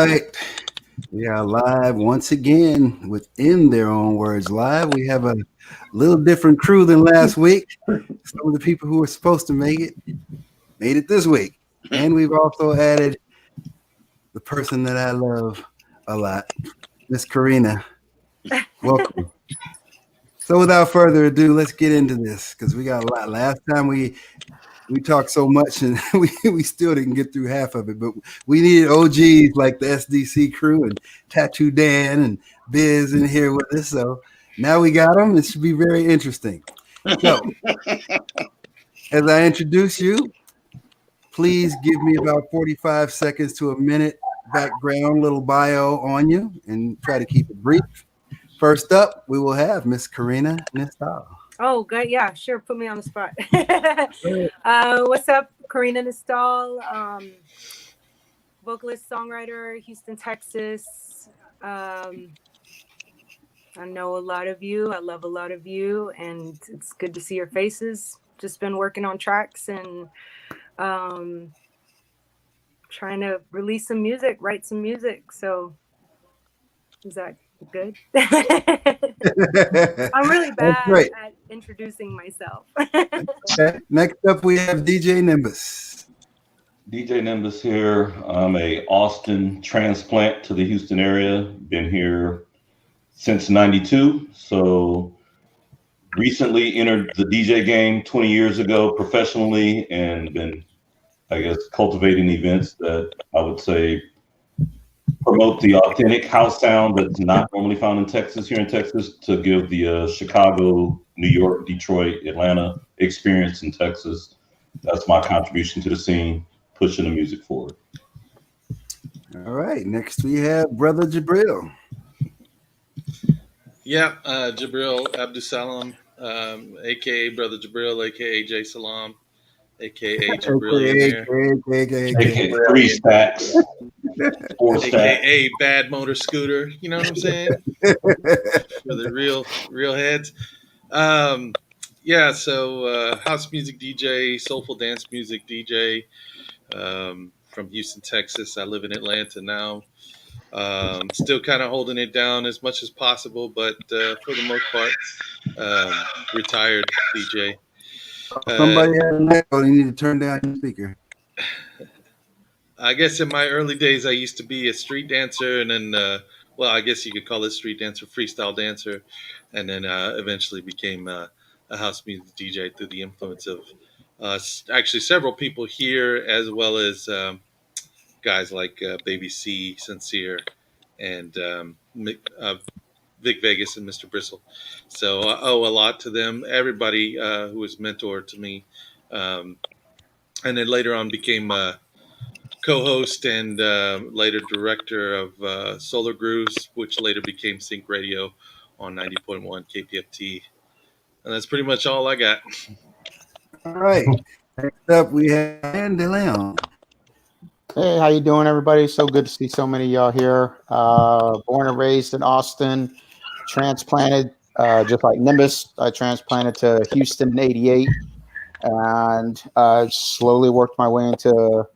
right. We are live once again within their own words. Live. We have a little different crew than last week. Some of the people who were supposed to make it made it this week. And we've also added the person that I love a lot, Miss Karina. Welcome. So without further ado, let's get into this because we got a lot. Last time we talked so much and we still didn't get through half of it, but we needed OGs like the SDC crew and Tattoo Dan and Biz in here with us. So now we got them. It should be very interesting. So as I introduce you, please give me about 45 seconds to a minute background, little bio on you, and try to keep it brief. First up, we will have Miss Karina Nistal. Oh, good. Yeah, sure. Put me on the spot. What's up? Karina Nistal, vocalist, songwriter, Houston, Texas. I know a lot of you. I love a lot of you, and it's good to see your faces. Just been working on tracks and trying to release some music, write some music. So is that good? I'm really bad at introducing myself. Okay. Next up, we have DJ Nimbus. DJ Nimbus here. I'm a Austin transplant to the Houston area. Been here since '92. So recently entered the DJ game 20 years ago professionally and been, I guess, cultivating events that I would say promote the authentic house sound that's not normally found in Texas, here in Texas, to give the Chicago, New York, Detroit, Atlanta experience in Texas. That's my contribution to the scene, pushing the music forward. All right. Next, we have Brother Jabril. Yeah, Jabril Abdul Sallam, a.k.a. Brother Jabril, a.k.a. J. Sallam, a.k.a. Jabril, a.k.a. 3 stacks. 4 stacks. a.k.a. Bad Motor Scooter. You know what I'm saying? For the real heads. So house music DJ, soulful dance music DJ from Houston, Texas. I live in Atlanta now. Still kind of holding it down as much as possible, but for the most part, retired DJ. Somebody has an echo. You need to turn down your speaker. I guess in my early days, I used to be a street dancer, and then, I guess you could call it street dancer, freestyle dancer, and then eventually became a house music DJ through the influence of actually several people here, as well as guys like Baby C, Sincere, and Vic Vegas and Mr. Bristle. So I owe a lot to them, everybody who was mentor to me. And then later on became co-host and later director of Solar Grooves, which later became Sync Radio on 90.1 KPFT. And that's pretty much all I got. All right. Next up, we have Dandelion. Hey, how you doing, everybody? So good to see so many of y'all here. Born and raised in Austin, transplanted, just like Nimbus. I transplanted to Houston in '88, and slowly worked my way into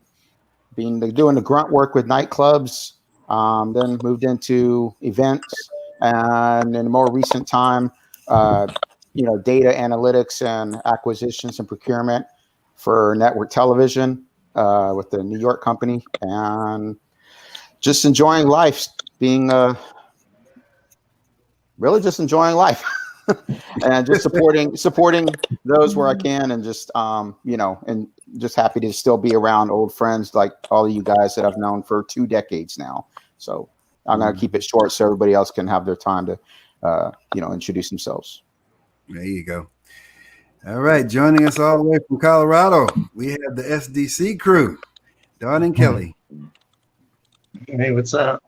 doing the grunt work with nightclubs. Then moved into events, and in a more recent time, data analytics and acquisitions and procurement for network television. With the New York company, and just enjoying life, really just enjoying life, and just supporting those where I can, and just and just happy to still be around old friends like all of you guys that I've known for 2 decades now. So I'm gonna keep it short so everybody else can have their time to introduce themselves. There you go. All right, joining us all the way from Colorado, we have the SDC crew, Don and Kelly. Hey, what's up?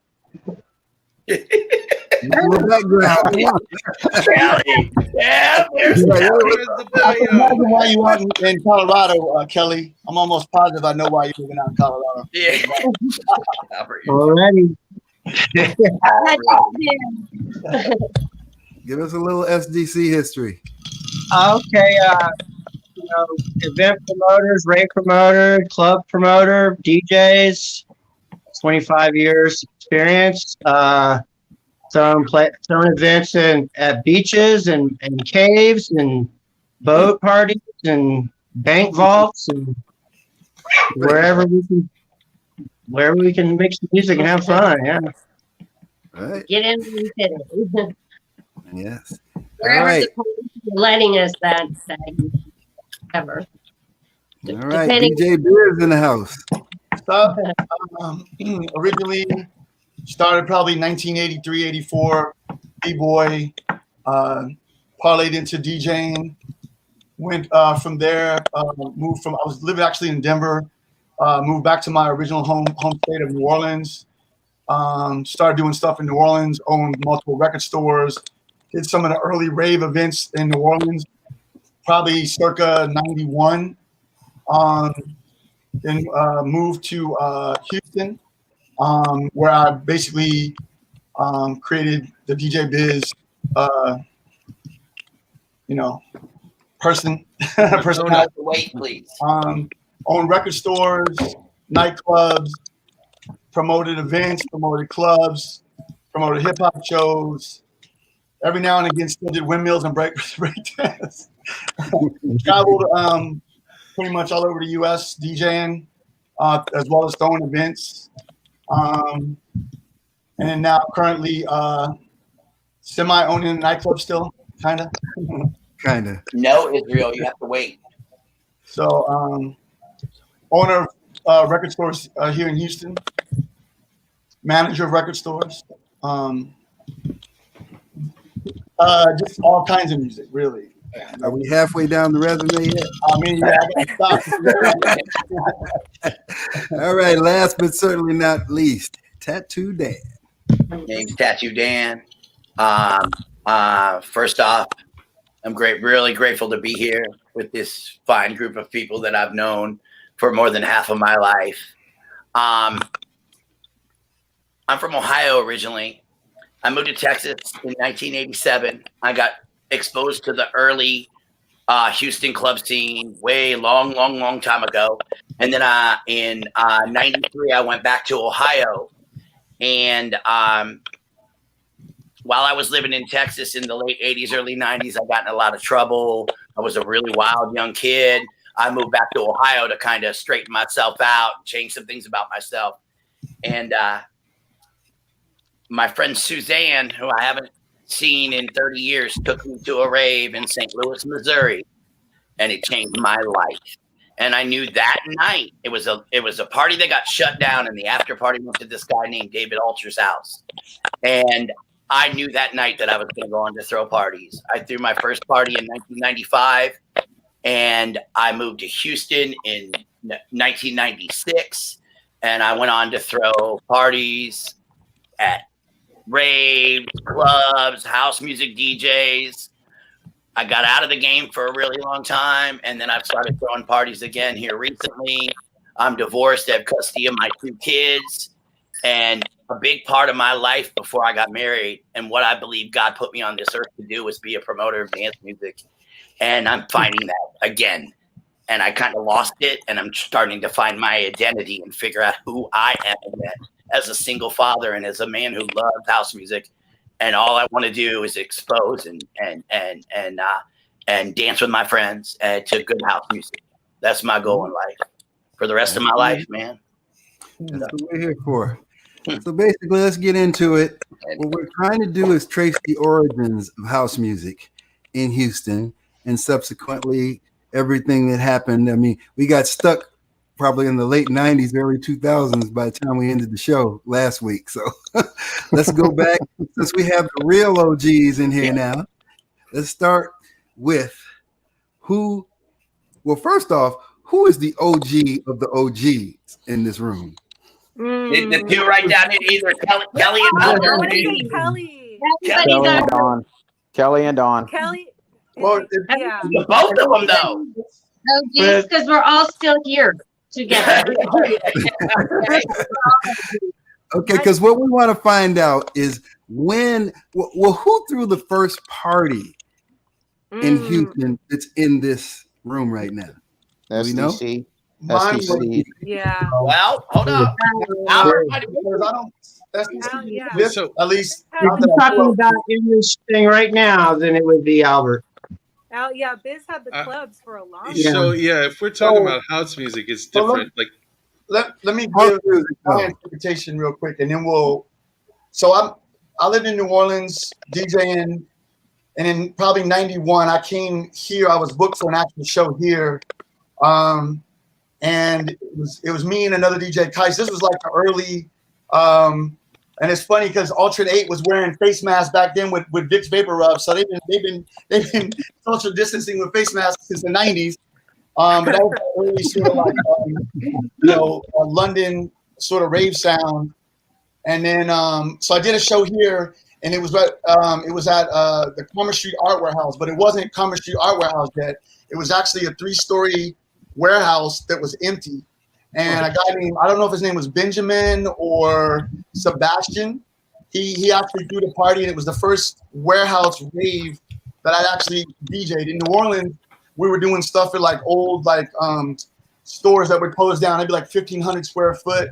Kelly. Yeah, there's the bio. Why you are in Colorado, Kelly? I'm almost positive I know why you're living out in Colorado. Yeah. Already. Give us a little SDC history. Okay, event promoters, rave promoter, club promoter, DJs, 25 years experience. Throwing events at beaches and caves and boat parties and bank vaults and wherever we can make some music and have fun. Yeah. Right. Get in today. Yes. Wherever right. the police are letting us that ever. All right. Depending- DJ Beer's in the house. Stuff. Originally started probably 1983, 84. B-boy. Parlayed into DJing. Went from there. Moved from. I was living actually in Denver. Moved back to my original home state of New Orleans. Started doing stuff in New Orleans. Owned multiple record stores. Did some of the early rave events in New Orleans. Probably circa 91. Then moved to Houston, where I basically created the DJ Biz, personality. Wait, please. Owned record stores, nightclubs, promoted events, promoted clubs, promoted hip hop shows. Every now and again, still did windmills and break dance. Traveled pretty much all over the U.S. DJing, as well as throwing events. And now currently semi-owning a nightclub still, kind of. Kind of. No, Israel, you have to wait. So owner of record stores here in Houston, manager of record stores, just all kinds of music, really. Are we halfway down the resume yet? I mean, yeah, I gotta stop. All right, last but certainly not least, Tattoo Dan. Name's Tattoo Dan. First off, I'm really grateful to be here with this fine group of people that I've known for more than half of my life. I'm from Ohio originally. I moved to Texas in 1987. I got exposed to the early Houston club scene way long time ago. And then in 93, I went back to Ohio. And while I was living in Texas in the late 80s, early 90s, I got in a lot of trouble. I was a really wild young kid. I moved back to Ohio to kind of straighten myself out, change some things about myself. And my friend Suzanne, who I haven't seen in 30 years, took me to a rave in St. Louis, Missouri, and it changed my life. And I knew that night it was a party that got shut down, and the after party went to this guy named David Alter's house. And I knew that night that I was going to go on to throw parties. I threw my first party in 1995, and I moved to Houston in 1996, and I went on to throw parties at raves, clubs, house music DJs. I got out of the game for a really long time, and then I've started throwing parties again here recently. I'm divorced, I have custody of my 2 kids, and a big part of my life before I got married and what I believe God put me on this earth to do was be a promoter of dance music. And I'm finding that again. And I kind of lost it, and I'm starting to find my identity and figure out who I am as a single father and as a man who loves house music. And all I want to do is expose and dance with my friends to good house music. That's my goal in life for the rest of my life, man. That's what we're here for. So basically, let's get into it. What we're trying to do is trace the origins of house music in Houston and subsequently everything that happened. I mean, we got stuck probably in the late 90s, early 2000s by the time we ended the show last week. So let's go back. Since we have the real OGs in here now, let's start with well, first off, who is the OG of the OGs in this room? The 2 right down here, either Kelly and Kelly. Kelly and Dawn. Kelly. Well, Yeah. both of them though. Oh, geez, because we're all still here together. Okay, because what we want to find out is who threw the first party in Houston that's in this room right now? That's we know? DC. Mine was SDC. Yeah. Well, hold up. Albert, because I don't. That's Yeah. this, So- at least. If not If that you're I talking know of. about in this thing right now, then it would be Albert. Yeah, Biz had the Uh, clubs for a long Yeah. So yeah, if we're talking So- about house music, it's so different. Like Let me House give music, my though. interpretation real quick, and then we'll. So I lived in New Orleans DJing, and in probably '91 I came here. I was booked for an actual show here, and it was me and another DJ, Kais. This was like the early, and it's funny because Ultra 8 was wearing face masks back then with Vicks Vapor Rub, so they've been social distancing with face masks since the '90s. But that was the early sort of like London sort of rave sound. And then so I did a show here, and it was at the Commerce Street Art Warehouse, but it wasn't Commerce Street Art Warehouse yet. It was actually a 3-story warehouse that was empty. And a guy named, I don't know if his name was Benjamin or Sebastian, he actually threw the party, and it was the first warehouse rave that I actually DJ'd. In New Orleans, we were doing stuff at like old stores that would close down. It'd be like 1,500 square foot.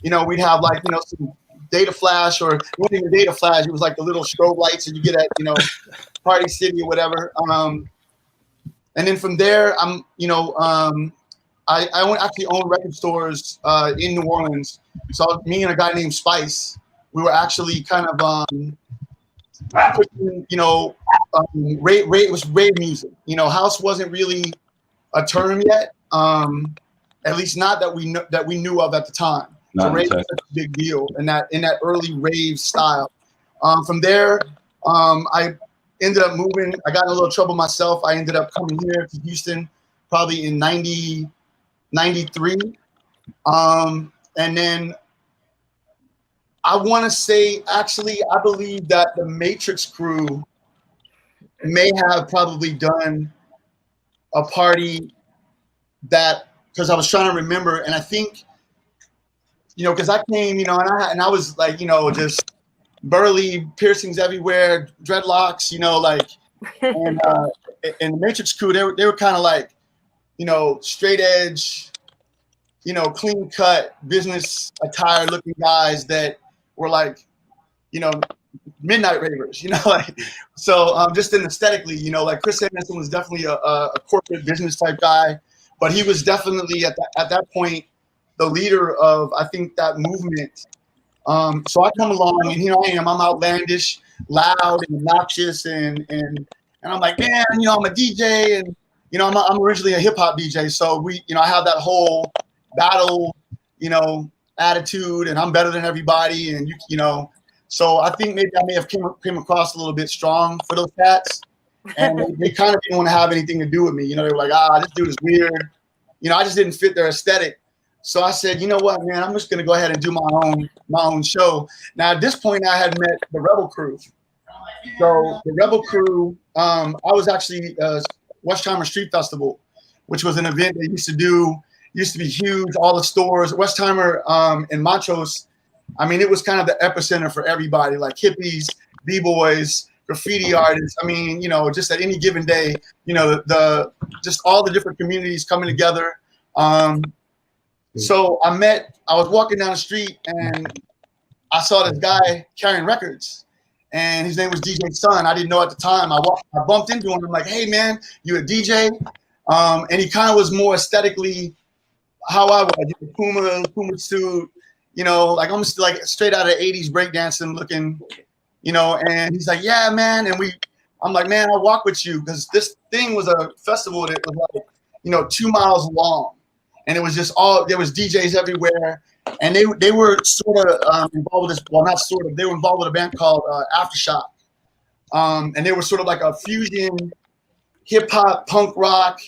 We'd have like some data flash, or it wasn't even data flash. It was like the little strobe lights that you get at Party City or whatever. And then from there, I actually own record stores in New Orleans. So me and a guy named Spice, we were actually kind of pushing, it was rave music. House wasn't really a term yet, at least not that we knew of at the time. So rave was a big deal in that early rave style. From there, I ended up moving. I got in a little trouble myself. I ended up coming here to Houston probably in 93. And then I want to say, actually, I believe that the Matrix crew may have probably done a party that, because I was trying to remember, and I think, because I came, and I was like, just burly, piercings everywhere, dreadlocks, and the Matrix crew, they were kind of like, straight edge, clean cut, business attire looking guys that were like, midnight ravers, so just in aesthetically, like Chris Anderson was definitely a corporate business type guy, but he was definitely at that point the leader of, I think, that movement. So I come along, and here I am. I'm outlandish, loud, and obnoxious, and I'm like, man, I'm a DJ, and I'm originally a hip hop DJ, so I have that whole battle, attitude, and I'm better than everybody, and so I think maybe I may have came across a little bit strong for those cats, and they kind of didn't want to have anything to do with me. They were like, this dude is weird. I just didn't fit their aesthetic. So I said, you know what, man, I'm just gonna go ahead and do my own show. Now at this point, I had met the Rebel Crew. So the Rebel Crew, I was actually Westheimer Street Festival, which was an event they used to be huge. All the stores, Westheimer and Montrose. I mean, it was kind of the epicenter for everybody, like hippies, b-boys, graffiti artists. I mean, just at any given day, just all the different communities coming together. So I was walking down the street, and I saw this guy carrying records, and his name was DJ Sun. I didn't know at the time. I bumped into him. I'm like, hey man, you a DJ? And he kind of was more aesthetically how I was, Puma suit, like almost like straight out of the 80s breakdancing looking, and he's like, yeah, man. And I'm like, man, I'll walk with you, because this thing was a festival that was like, 2 miles long. And it was just there was DJs everywhere. And they were sort of involved with this, well, not sort of, they were involved with a band called Aftershock. And they were sort of like a fusion hip hop, punk rock,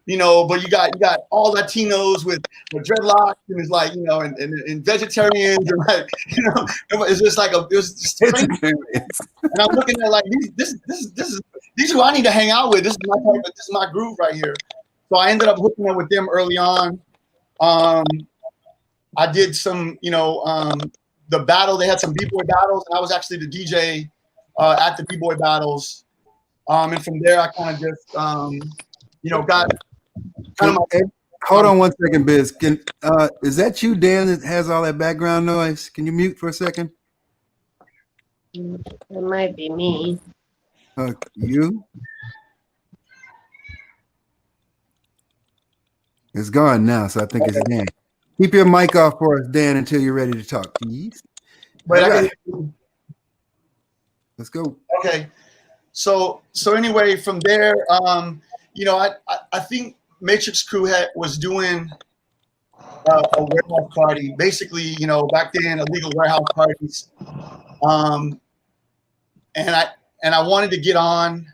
but you got all Latinos with dreadlocks, and it's like, and vegetarians, and like, it's just like it was just crazy. And I'm looking at like these who I need to hang out with. This is my groove right here. So I ended up hooking up with them early on. I did some, the battle. They had some b-boy battles, and I was actually the DJ at the b-boy battles. And from there, I kind of just, got kind of my. Hold on 1 second, Biz. Is that you, Dan, that has all that background noise? Can you mute for a second? It might be me. You? It's gone now, so I think it's Dan. Keep your mic off for us, Dan, until you're ready to talk. Please. But All right. Let's go. Okay. So anyway, from there, you know, I think Matrix Crew was doing a warehouse party, basically, you know, back then illegal warehouse parties, and I wanted to get on.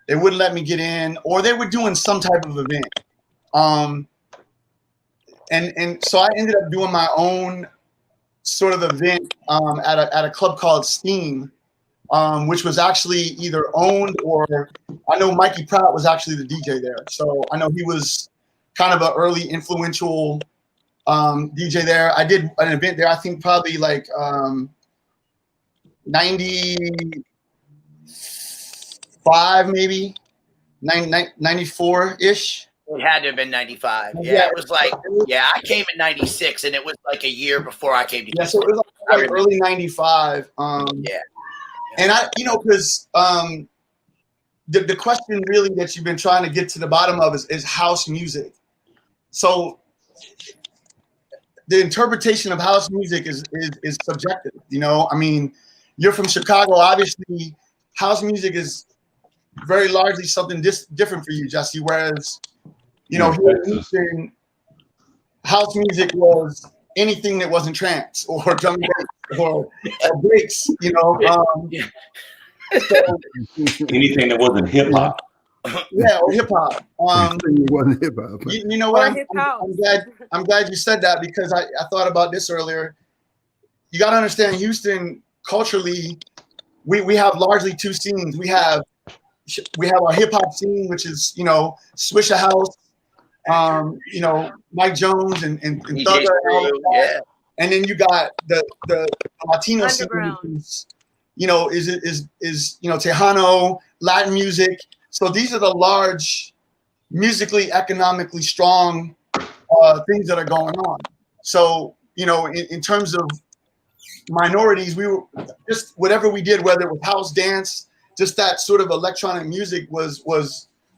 They wouldn't let me get in, or they were doing some type of event, and so I ended up doing my own sort of event at a club called Steam. Which was actually either owned or I know Mikey Pratt was actually the DJ there. So I know he was kind of an early influential DJ there. I did an event there, I think probably like 95, maybe 94-ish. It had to have been 95. Yeah, it was like, I came in 96 and it was like a year before I came to Yeah, so it was like early 95. And I, you know, because the question really that you've been trying to get to the bottom of is house music. So the interpretation of house music is subjective. You know, I mean, you're from Chicago. Obviously, house music is very largely something different for you, Jesse. Whereas, you know, here in Houston, house music was anything that wasn't trance or drum and bass or breaks, you know. So, anything that wasn't hip hop. Yeah, or hip hop. Wasn't hip hop. You know what? I'm glad you said that because I thought about this earlier. You got to understand, Houston culturally, we have largely two scenes. We have our hip hop scene, which is, you know, Swisher House, you know, Mike Jones and Thugger, yeah. And then you got the Latino scene, which is, you know, is you know, Tejano, Latin music. So these are the large, musically, economically strong things that are going on. So, you know, in terms of minorities, we were just whatever we did, whether it was house dance, just that sort of electronic music was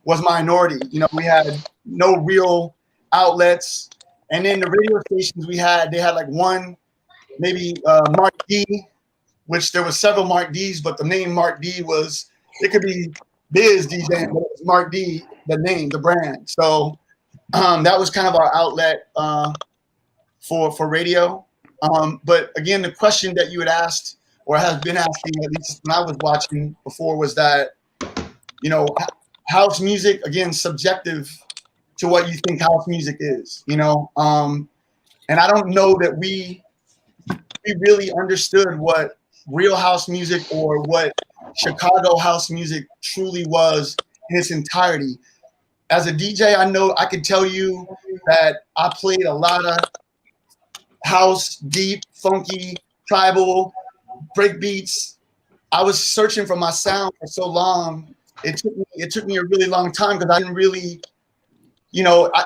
minority. You know, we had no real outlets. And then the radio stations they had like one, maybe Mark D, which there was several Mark Ds, but the name Mark D it could be Biz DJ, but it was Mark D, the name, the brand. So that was kind of our outlet for radio. But again, the question that you had asked or has been asking, at least when I was watching before, was that, you know, house music, again, subjective to what you think house music is, you know? And I don't know that we really understood what real house music or what Chicago house music truly was in its entirety. As a DJ, I know I can tell you that I played a lot of house, deep, funky, tribal, break beats. I was searching for my sound for so long. It took me a really long time because I didn't really, I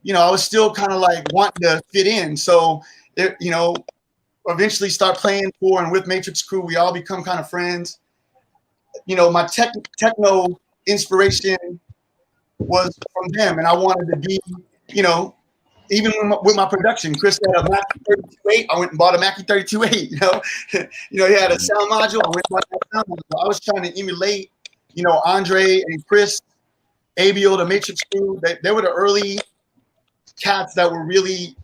was still kind of like wanting to fit in. So, eventually start playing for and with Matrix Crew. We all become kind of friends. You know, my techno inspiration was from them, and I wanted to be, even with my production. Chris had a Mackie 32.8. I went and bought a Mackie 32.8. He had a sound module. I went and bought that sound module. I was trying to emulate, Andre and Chris, Abdul, the Matrix Crew. They were the early cats that were really,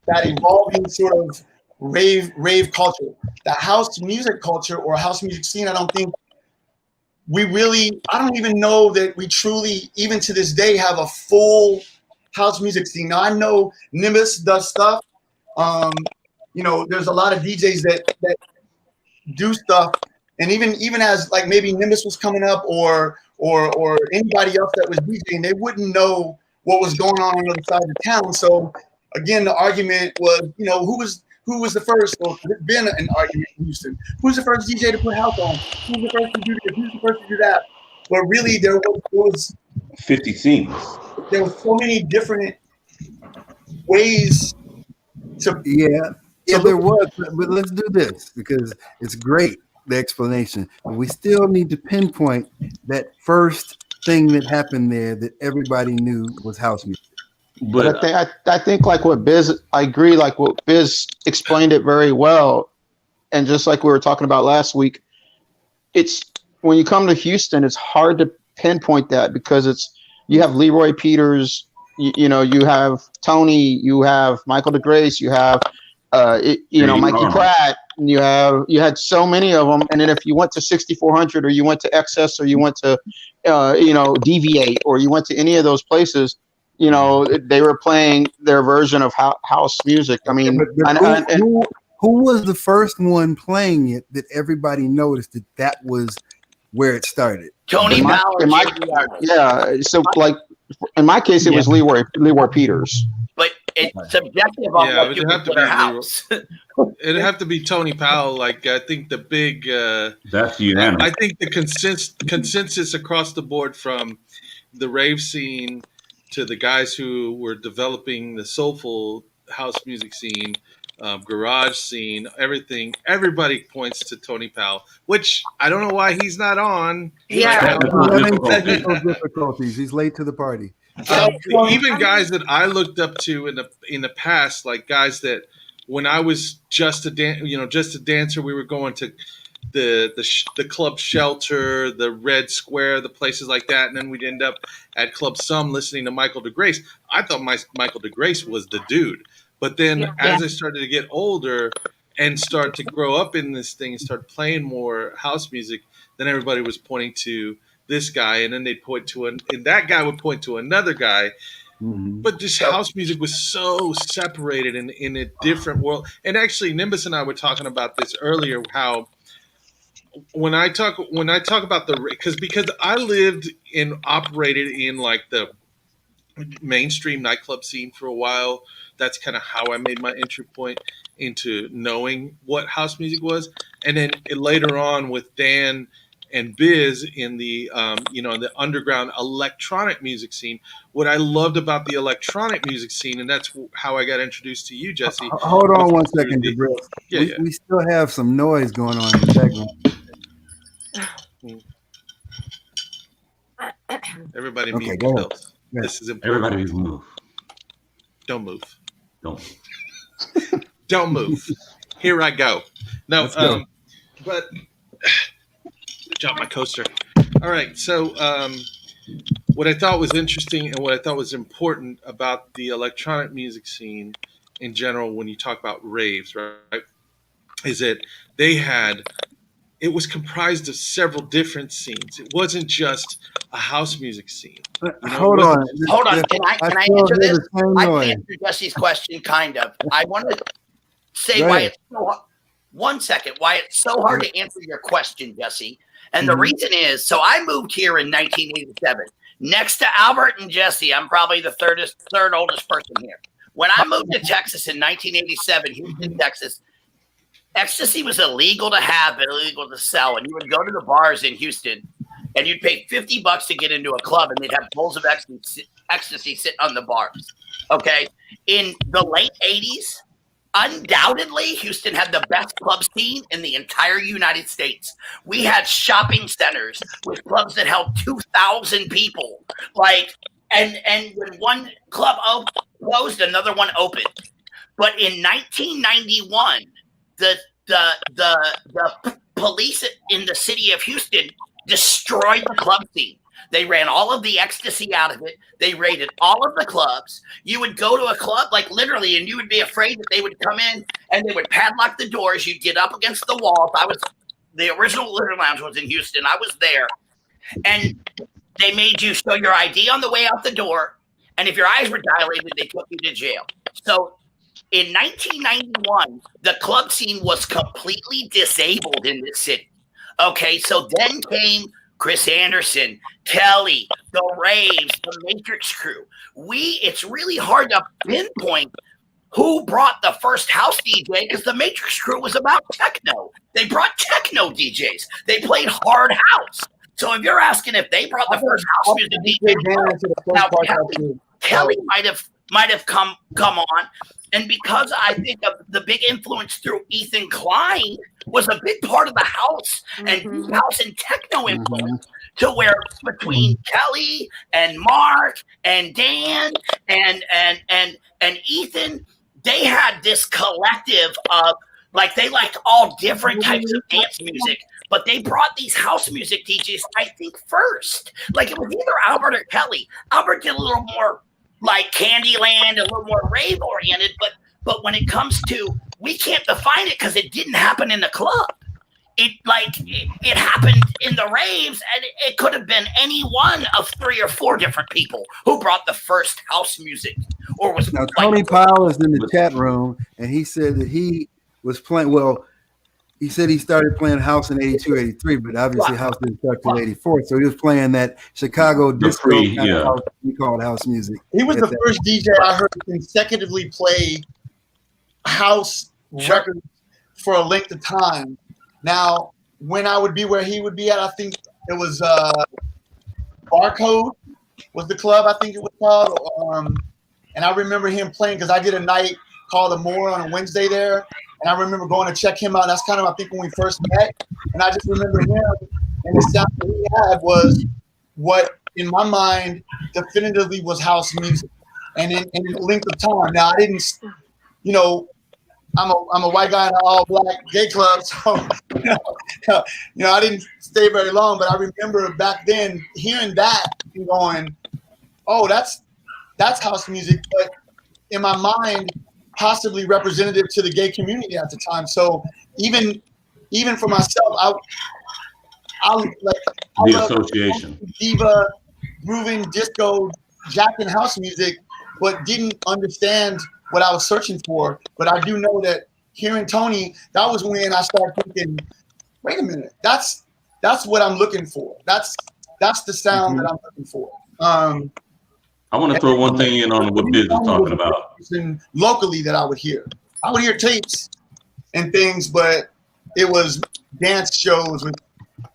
that evolving sort of rave culture. The house music culture or house music scene, I don't even know that we truly, even to this day, have a full house music scene. Now, I know Nimbus does stuff. There's a lot of DJs that do stuff. And even as like maybe Nimbus was coming up or anybody else that was DJing, they wouldn't know what was going on the other side of the town. So again, the argument was, who was the first? Or there's been an argument in Houston. Who's the first DJ to put house on? Who's the first to do this? Who's the first to do that? But really, there was 50 scenes. There were so many different ways to. Yeah, there was. But let's do this because it's great, the explanation. But we still need to pinpoint that first thing that happened there that everybody knew was house music. But I think like what Biz, I agree, like what Biz explained it very well. And just like we were talking about last week, it's when you come to Houston, it's hard to pinpoint that because you have Leroy Peters, you have Tony, you have Michael DeGrace, you have Mikey Pratt, and you had so many of them. And then if you went to 6400 or you went to Excess or you went to Deviate or you went to any of those places, they were playing their version of house music. I mean, who was the first one playing it that everybody noticed that was where it started? Tony Powell. Yeah. So like in my case, it was Leroy Peters. But it's subjective on what you consider house. It'd have to be Tony Powell. Like I think the big. That's unanimous. I think the consensus across the board from the rave scene to the guys who were developing the soulful house music scene, garage scene, everything. Everybody points to Tony Powell, which I don't know why he's not on. Yeah, Technical difficulties. He's late to the party. Even guys that I looked up to in the past, like guys that when I was just a dancer, we were going to the Club Shelter, the Red Square, the places like that, and then we'd end up at Club Some listening to Michael DeGrace. I thought Michael DeGrace was the dude, but then as I started to get older and start to grow up in this thing and start playing more house music, then everybody was pointing to this guy, and then they'd point to and that guy would point to another guy. Mm-hmm. But just house music was so separated in a different world. And actually, Nimbus and I were talking about this earlier. How when I talk about because I lived and operated in like the mainstream nightclub scene for a while. That's kind of how I made my entry point into knowing what house music was, and then later on with Dan and Biz in the the underground electronic music scene. What I loved about the electronic music scene, and that's how I got introduced to you, Jesse. Hold on one second, Jabril. We still have some noise going on in the background. Everybody mute themselves. This is important. Everybody move. Don't move. Don't. Don't move. Here I go. No, but drop my coaster. All right. So what I thought was interesting and what I thought was important about the electronic music scene in general, when you talk about raves, right, is that it was comprised of several different scenes. It wasn't just a house music scene. Hold on. Can I answer this? I can answer Jesse's question, kind of. I want to say why it's so hard to answer your question, Jesse. And the reason is, so I moved here in 1987. Next to Albert and Jesse, I'm probably the third oldest person here. When I moved to Texas in 1987, Houston, Texas, ecstasy was illegal to have but illegal to sell. And you would go to the bars in Houston and you'd pay $50 to get into a club and they'd have bowls of ecstasy sitting on the bars. Okay. In the late 80s, undoubtedly, Houston had the best club scene in the entire United States. We had shopping centers with clubs that held 2,000 people. And when one club closed, another one opened. But in 1991, the police in the city of Houston destroyed the club scene. They ran all of the ecstasy out of it. They raided all of the clubs. You would go to a club, like literally, and you would be afraid that they would come in and they would padlock the doors. You'd get up against the walls. The original Litter Lounge was in Houston. I was there. And they made you show your ID on the way out the door. And if your eyes were dilated, they took you to jail. So in 1991, the club scene was completely disabled in this city. Okay, so then came Chris Anderson, Kelly, the Raves, the Matrix Crew. It's really hard to pinpoint who brought the first house DJ because the Matrix Crew was about techno. They brought techno DJs. They played hard house. So if you're asking if they brought the first house music DJ, now Kelly might have come on, and because I think of the big influence through Ethan Klein was a big part of the house and house and techno influence, to where between Kelly and Mark and Dan and Ethan, they had this collective of like they liked all different types of dance music. But they brought these house music DJs, I think, first. Like it was either Albert or Kelly. Albert did a little more like Candyland, a little more rave oriented. But when it comes to, we can't define it because it didn't happen in the club. It happened in the raves, and it could have been any one of 3 or 4 different people who brought the first house music. Or was now Tony Powell is in the chat room, and he said that he was playing. Well, he said he started playing house in 82, 83, but obviously house didn't start till 84. So he was playing that Chicago disco kind of house, we call it house music. He was the first DJ I heard consecutively play house records for a length of time. Now, when I would be where he would be at, I think it was Barcode was the club, I think it was called. And I remember him playing because I did a night called The Moor on a Wednesday there. And I remember going to check him out. That's kind of, I think, when we first met. And I just remember him, and the sound that he had was what, in my mind, definitively was house music. And in a length of time. Now, I didn't, you know, I'm a white guy in an all-black gay club, so I didn't stay very long. But I remember back then hearing that and going, "Oh, that's house music," but in my mind, possibly representative to the gay community at the time. So even for myself, I the association, diva, grooving, disco, jacking house music, but didn't understand what I was searching for. But I do know that hearing Tony, that was when I started thinking, wait a minute, that's what I'm looking for. That's the sound that I'm looking for. I want to throw one thing in on what Biz is talking about. Locally that I would hear tapes and things, but it was dance shows with,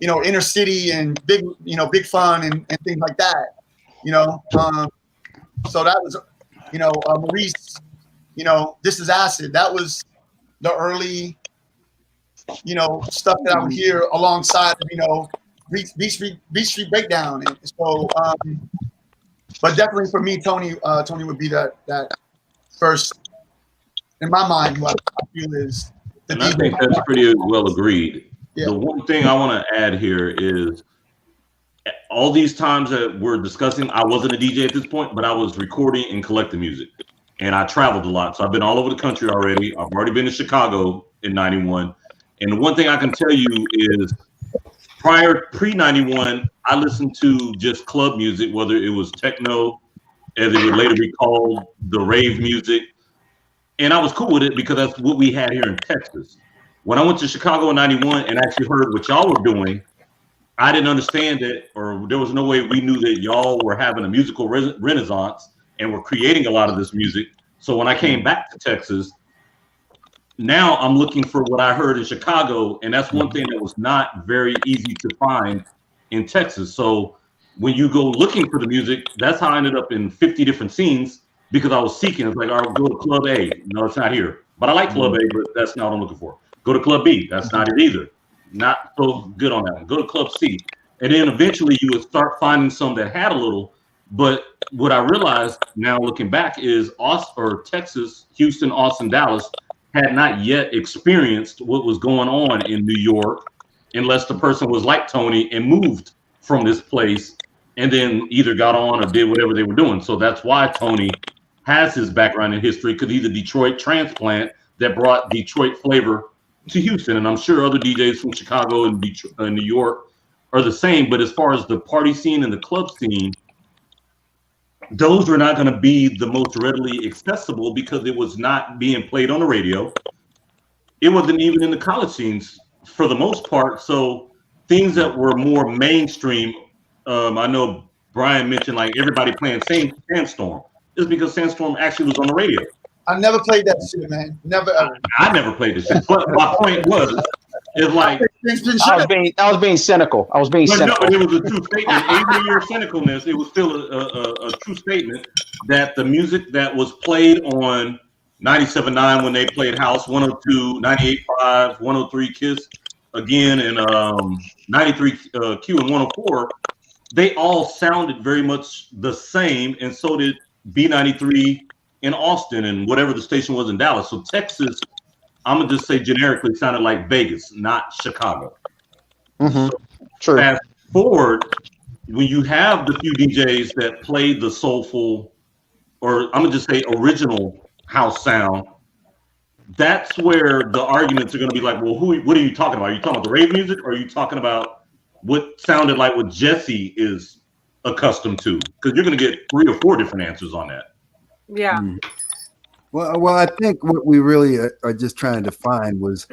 inner city and big fun and things like that, so that was, Maurice, This Is Acid. That was the early, stuff that I would hear alongside, Beat Street Breakdown. And so, but definitely for me, Tony would be that first, in my mind, who I feel is the and I think that's pretty well agreed. Yeah. The one thing I want to add here is all these times that we're discussing, I wasn't a DJ at this point, but I was recording and collecting music. And I traveled a lot. So I've been all over the country already. I've already been to Chicago in 91. And the one thing I can tell you is pre-91, I listened to just club music, whether it was techno, as it would later be called, the rave music. And I was cool with it because that's what we had here in Texas. When I went to Chicago in 91 and actually heard what y'all were doing, I didn't understand it, or there was no way we knew that y'all were having a musical renaissance and were creating a lot of this music. So when I came back to Texas, now I'm looking for what I heard in Chicago, and that's one thing that was not very easy to find in Texas. So when you go looking for the music, that's how I ended up in 50 different scenes, because I was seeking. It's like, all right, go to Club A. No, it's not here. But I like Club A, but that's not what I'm looking for. Go to Club B. That's not it either. Not so good on that one. Go to Club C. And then eventually you would start finding some that had a little. But what I realized now looking back is Texas, Houston, Austin, Dallas had not yet experienced what was going on in New York, unless the person was like Tony and moved from this place and then either got on or did whatever they were doing. So that's why Tony has his background in history, because he's a Detroit transplant that brought Detroit flavor to Houston. And I'm sure other DJs from Chicago and New York are the same. But as far as the party scene and the club scene, those were not going to be the most readily accessible because it was not being played on the radio. It wasn't even in the college scenes for the most part. So things that were more mainstream, I know Brian mentioned like everybody playing Sandstorm. It's because Sandstorm actually was on the radio. I never played that shit, man. Never ever. I never played this shit. But my point was, It's like I was being cynical. I was being but no, cynical. but it was a true statement. Even in your cynicalness, it was still a true statement that the music that was played on 97.9 when they played House, 102, 98.5, 103 Kiss again, and 93 Q and 104, they all sounded very much the same, and so did B93 in Austin and whatever the station was in Dallas. So Texas, I'm gonna just say generically, sounded like Vegas, not Chicago. Mm-hmm. So True. fast forward, when you have the few DJs that play the soulful, or I'm gonna just say original house sound, that's where the arguments are gonna be like, well, what are you talking about? Are you talking about the rave music, or are you talking about what sounded like what Jesse is accustomed to? Because you're gonna get 3 or 4 different answers on that. Yeah. Well, I think what we really are just trying to find was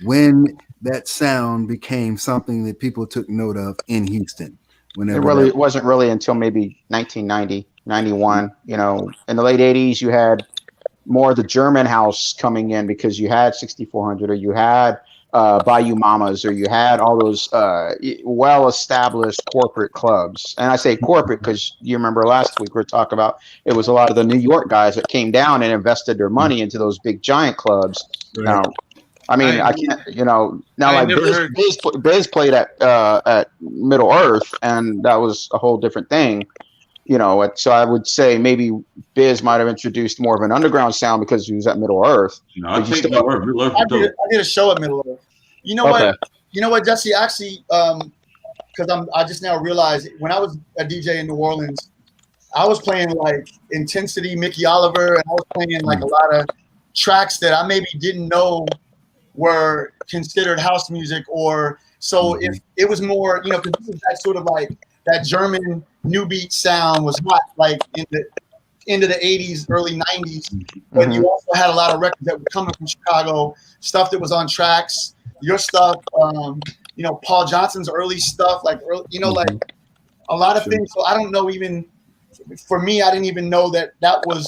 when that sound became something that people took note of in Houston. It wasn't really until maybe 1990, 91. You know, in the late 80s, you had more of the German house coming in because you had 6400, or you had Bayou Mamas, or you had all those well-established corporate clubs. And I say corporate because you remember last week we were talking about it was a lot of the New York guys that came down and invested their money into those big giant clubs. Right. Now, I mean, I can't, you know, now like Biz played at Middle Earth, and that was a whole different thing. You know, so I would say maybe Biz might have introduced more of an underground sound because he was at Middle Earth. No, I think Middle Earth. I did a show at Middle Earth. You know what? You know what, Jesse? Actually, because I just now realized when I was a DJ in New Orleans, I was playing like Intensity, Mickey Oliver, and I was playing like a lot of tracks that I maybe didn't know were considered house music, or so if it was more, you know, because this is that sort of like that German new beat sound was hot like in the end of the 80s, early 90s, but you also had a lot of records that were coming from Chicago, stuff that was on tracks, your stuff, you know, Paul Johnson's early stuff, like, you know, like a lot of things. So I don't know, even for me, I didn't even know that was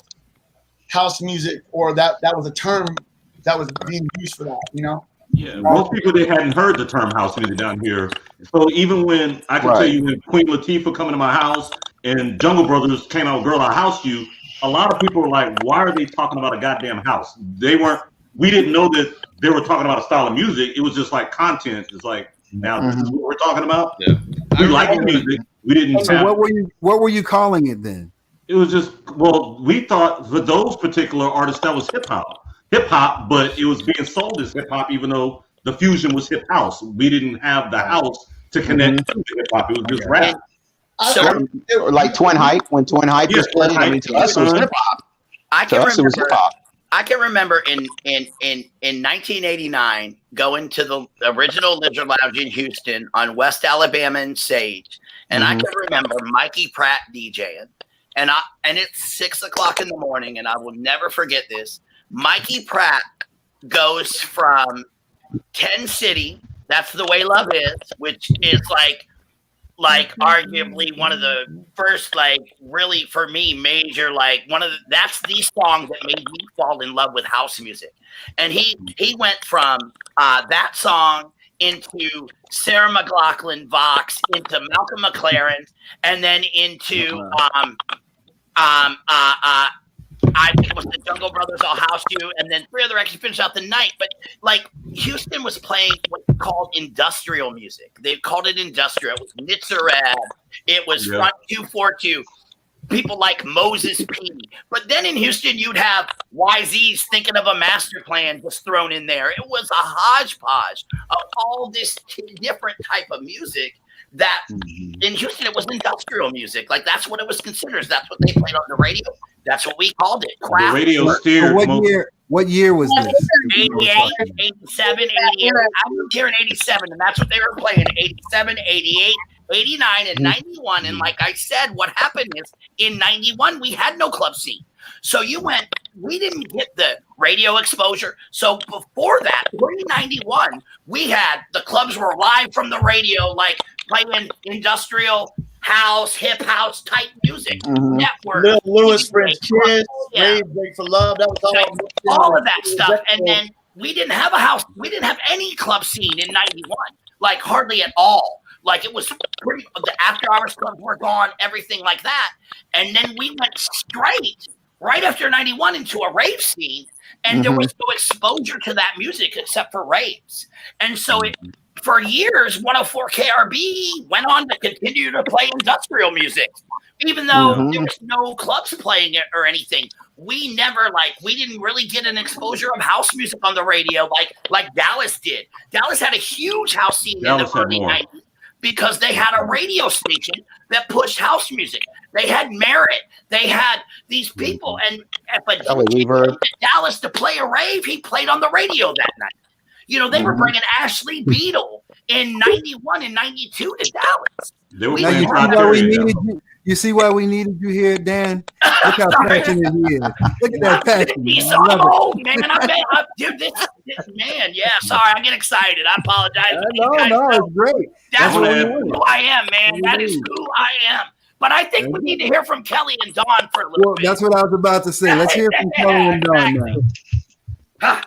house music, or that was a term that was being used for that, you know? Yeah, most people, they hadn't heard the term house music down here. So even when I can tell you, when Queen Latifah coming to my house and Jungle Brothers came out with Girl I House You, a lot of people were like, why are they talking about a goddamn house? We didn't know that they were talking about a style of music. It was just like content. It's like, now this is what we're talking about. Yeah. We like the music. We didn't So what were you calling it then? It was just, well, we thought for those particular artists that was hip hop, but it was being sold as hip hop, even though the fusion was hip house. We didn't have the house to connect to hip hop. It was just rap. So, like Twin Hype, when Twin Hype was playing, I mean, to us it was hip hop. I can remember in 1989 going to the original Lizard Lounge in Houston on West Alabama and Sage, and I can remember Mikey Pratt DJing, and it's 6 o'clock in the morning, and I will never forget this. Mikey Pratt goes from 10 City, That's the Way Love Is, which is like arguably one of the first, like, really for me major, like that's the song that made me fall in love with house music. And he went from that song into Sarah McLachlan Vox, into Malcolm McLaren, and then into I think it was the Jungle Brothers, I'll House You, and then 3 other actually finished out the night. But like Houston was playing what they called industrial music. They called it industrial. It was Nitzarad. It was Front 242. People like Moses P. But then in Houston, you'd have YZ's Thinking of a Master Plan just thrown in there. It was a hodgepodge of all this different type of music. That in Houston, it was industrial music. Like, that's what it was considered. That's what they played on the radio. That's what we called it. Craft. The radio steered. What year was this? 88, 87, 88. I moved here in 87, and that's what they were playing. 87, 88, 89, and 91. And like I said, what happened is in 91, we had no club scene. So we didn't get the radio exposure. So before that, pre-91, we had the clubs were live from the radio, like playing industrial house, hip house type music. Network. Lil Louis, French Kids, Rave, Break for Love. That was all of that stuff. And then we didn't have a house. We didn't have any club scene in 91, like hardly at all. Like it was pretty, the after hours clubs were gone, everything like that. And then we went straight right after 91 into a rave scene. And there was no exposure to that music except for raves. And so for years, 104 KRB went on to continue to play industrial music, even though there was no clubs playing it or anything. We never we didn't really get an exposure of house music on the radio like Dallas did. Dallas had a huge house scene in the early 90s because they had a radio station that pushed house music. They had Merritt. They had these people, and if a DJ came to Dallas to play a rave, he played on the radio that night. You know, they were bringing Ashley Beadle in 91 and 92 to Dallas. They were You see why we needed you here, Dan? Look how passionate he is. Look at that passion. Dude, this man, yeah, sorry, I get excited. I apologize. No, it's great. That's who I am, man. That is who I am. But I think we need to hear from Kelly and Dawn for a little bit. That's what I was about to say. Let's hear from Kelly and Dawn now.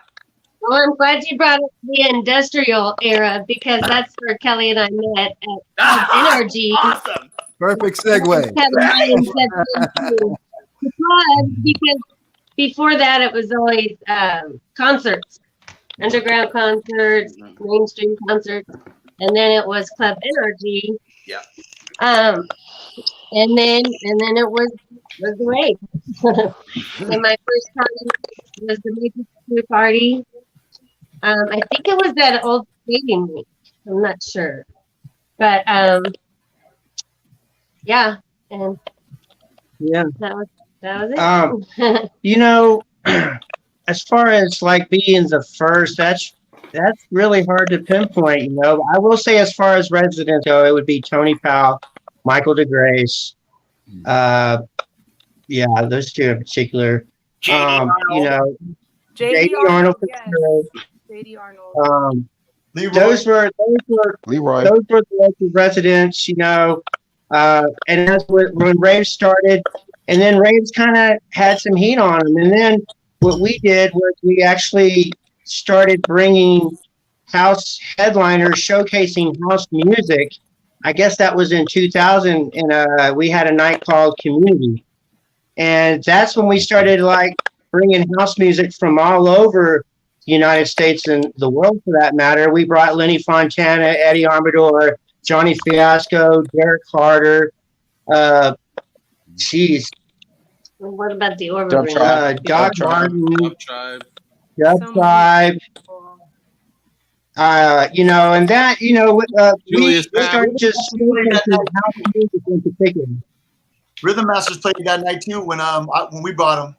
Well, I'm glad you brought up the industrial era because that's where Kelly and I met at Energy. Awesome. Perfect segue. Because before that, it was always concerts, underground concerts, mainstream concerts, and then it was Club Energy. Yeah. And then it was the rave. And my first time was the Nimbus party. I think it was that old stadium week. I'm not sure, but yeah, and that was it. You know, as far as being the first, that's really hard to pinpoint. You know, I will say as far as residents go, it would be Tony Powell, Michael DeGrace. Yeah, those two in particular. You know, J.D. Arnold. J.D. Arnold. Those were Leroy. Those were the local residents, you know, and that's when raves started, and then raves kind of had some heat on them, and then what we did was we actually started bringing house headliners showcasing house music. I guess that was in 2000, and we had a night called Community, and that's when we started bringing house music from all over the United States and the world, for that matter. We brought Lenny Fontana, Eddie Amador, Johnny Fiasco, Derek Carter. What about the Orbital? Doc Martin, Dub Tribe. You know, and that, you know, we started just house music in particular. Rhythm Masters played that night too when we brought them.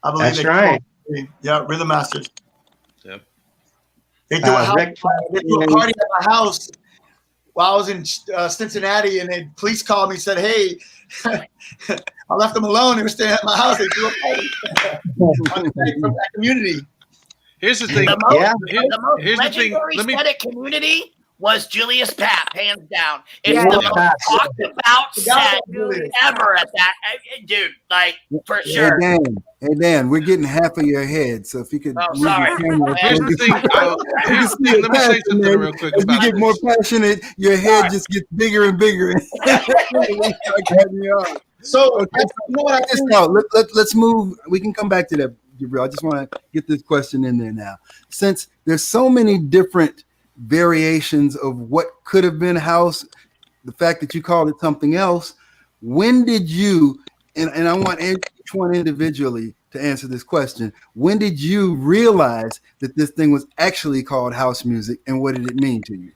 I believe that's right. Yeah, Rhythm Masters. Yep. They threw a party at my house while I was in Cincinnati, and the police called me and said, "Hey, I left them alone. They were staying at my house. They threw a party from that community." Here's the thing. The most Here's the thing. legendary set at Community was Julius Papp, hands down. It's the most talked about set ever at that, dude. For sure. Hey Dan, we're getting half of your head, so if you could. Sorry. Here's the thing. Let me say something real quick. As you get more passionate, your head just gets bigger and bigger. So let's move. We can come back to that, Gabriel. I just want to get this question in there now, since there's so many different variations of what could have been house. The fact that you called it something else. When did you? And I want each one individually to answer this question. When did you realize that this thing was actually called house music, and what did it mean to you?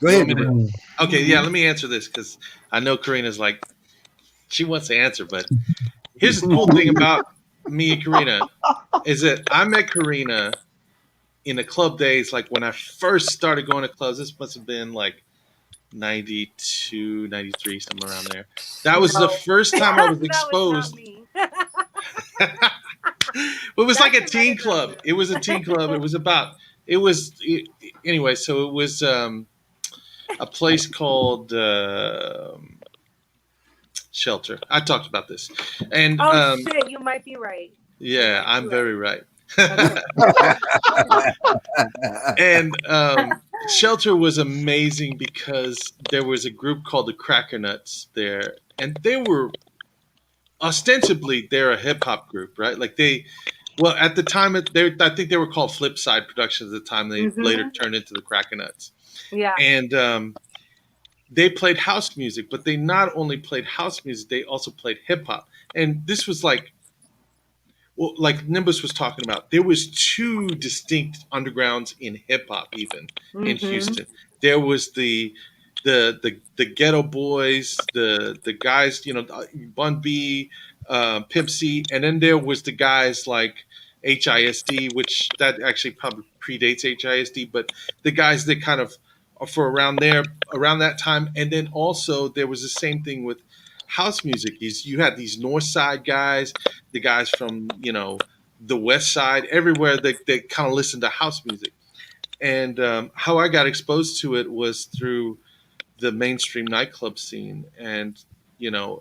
Go ahead. Okay, yeah, let me answer this because I know Karina's she wants to answer, but here's the cool thing about me and Karina is that I met Karina in the club days, when I first started going to clubs. This must have been 92, 93, somewhere around there. That was the first time I was exposed. It was like a teen club. It was a teen club. Anyway, so it was a place called Shelter. I talked about this. And shit, you might be right. yeah, I'm very right. And Shelter was amazing because there was a group called the Cracker Nuts there, and they were ostensibly they're a hip hop group, right? Like well, at the time, I think they were called Flipside Productions at the time. They later turned into the Cracker Nuts. Yeah. And they played house music, but they not only played house music, they also played hip hop. And this was like Nimbus was talking about, there was two distinct undergrounds in hip hop, even in Houston. There was the Ghetto Boys, the guys, Bun B, Pimp C, and then there was the guys like HISD, which that actually probably predates HISD, but the guys that kind of are for around that time. And then also there was the same thing with house music. You had these North Side guys, the guys from the West Side, everywhere they kind of listened to house music. And how I got exposed to it was through the mainstream nightclub scene, and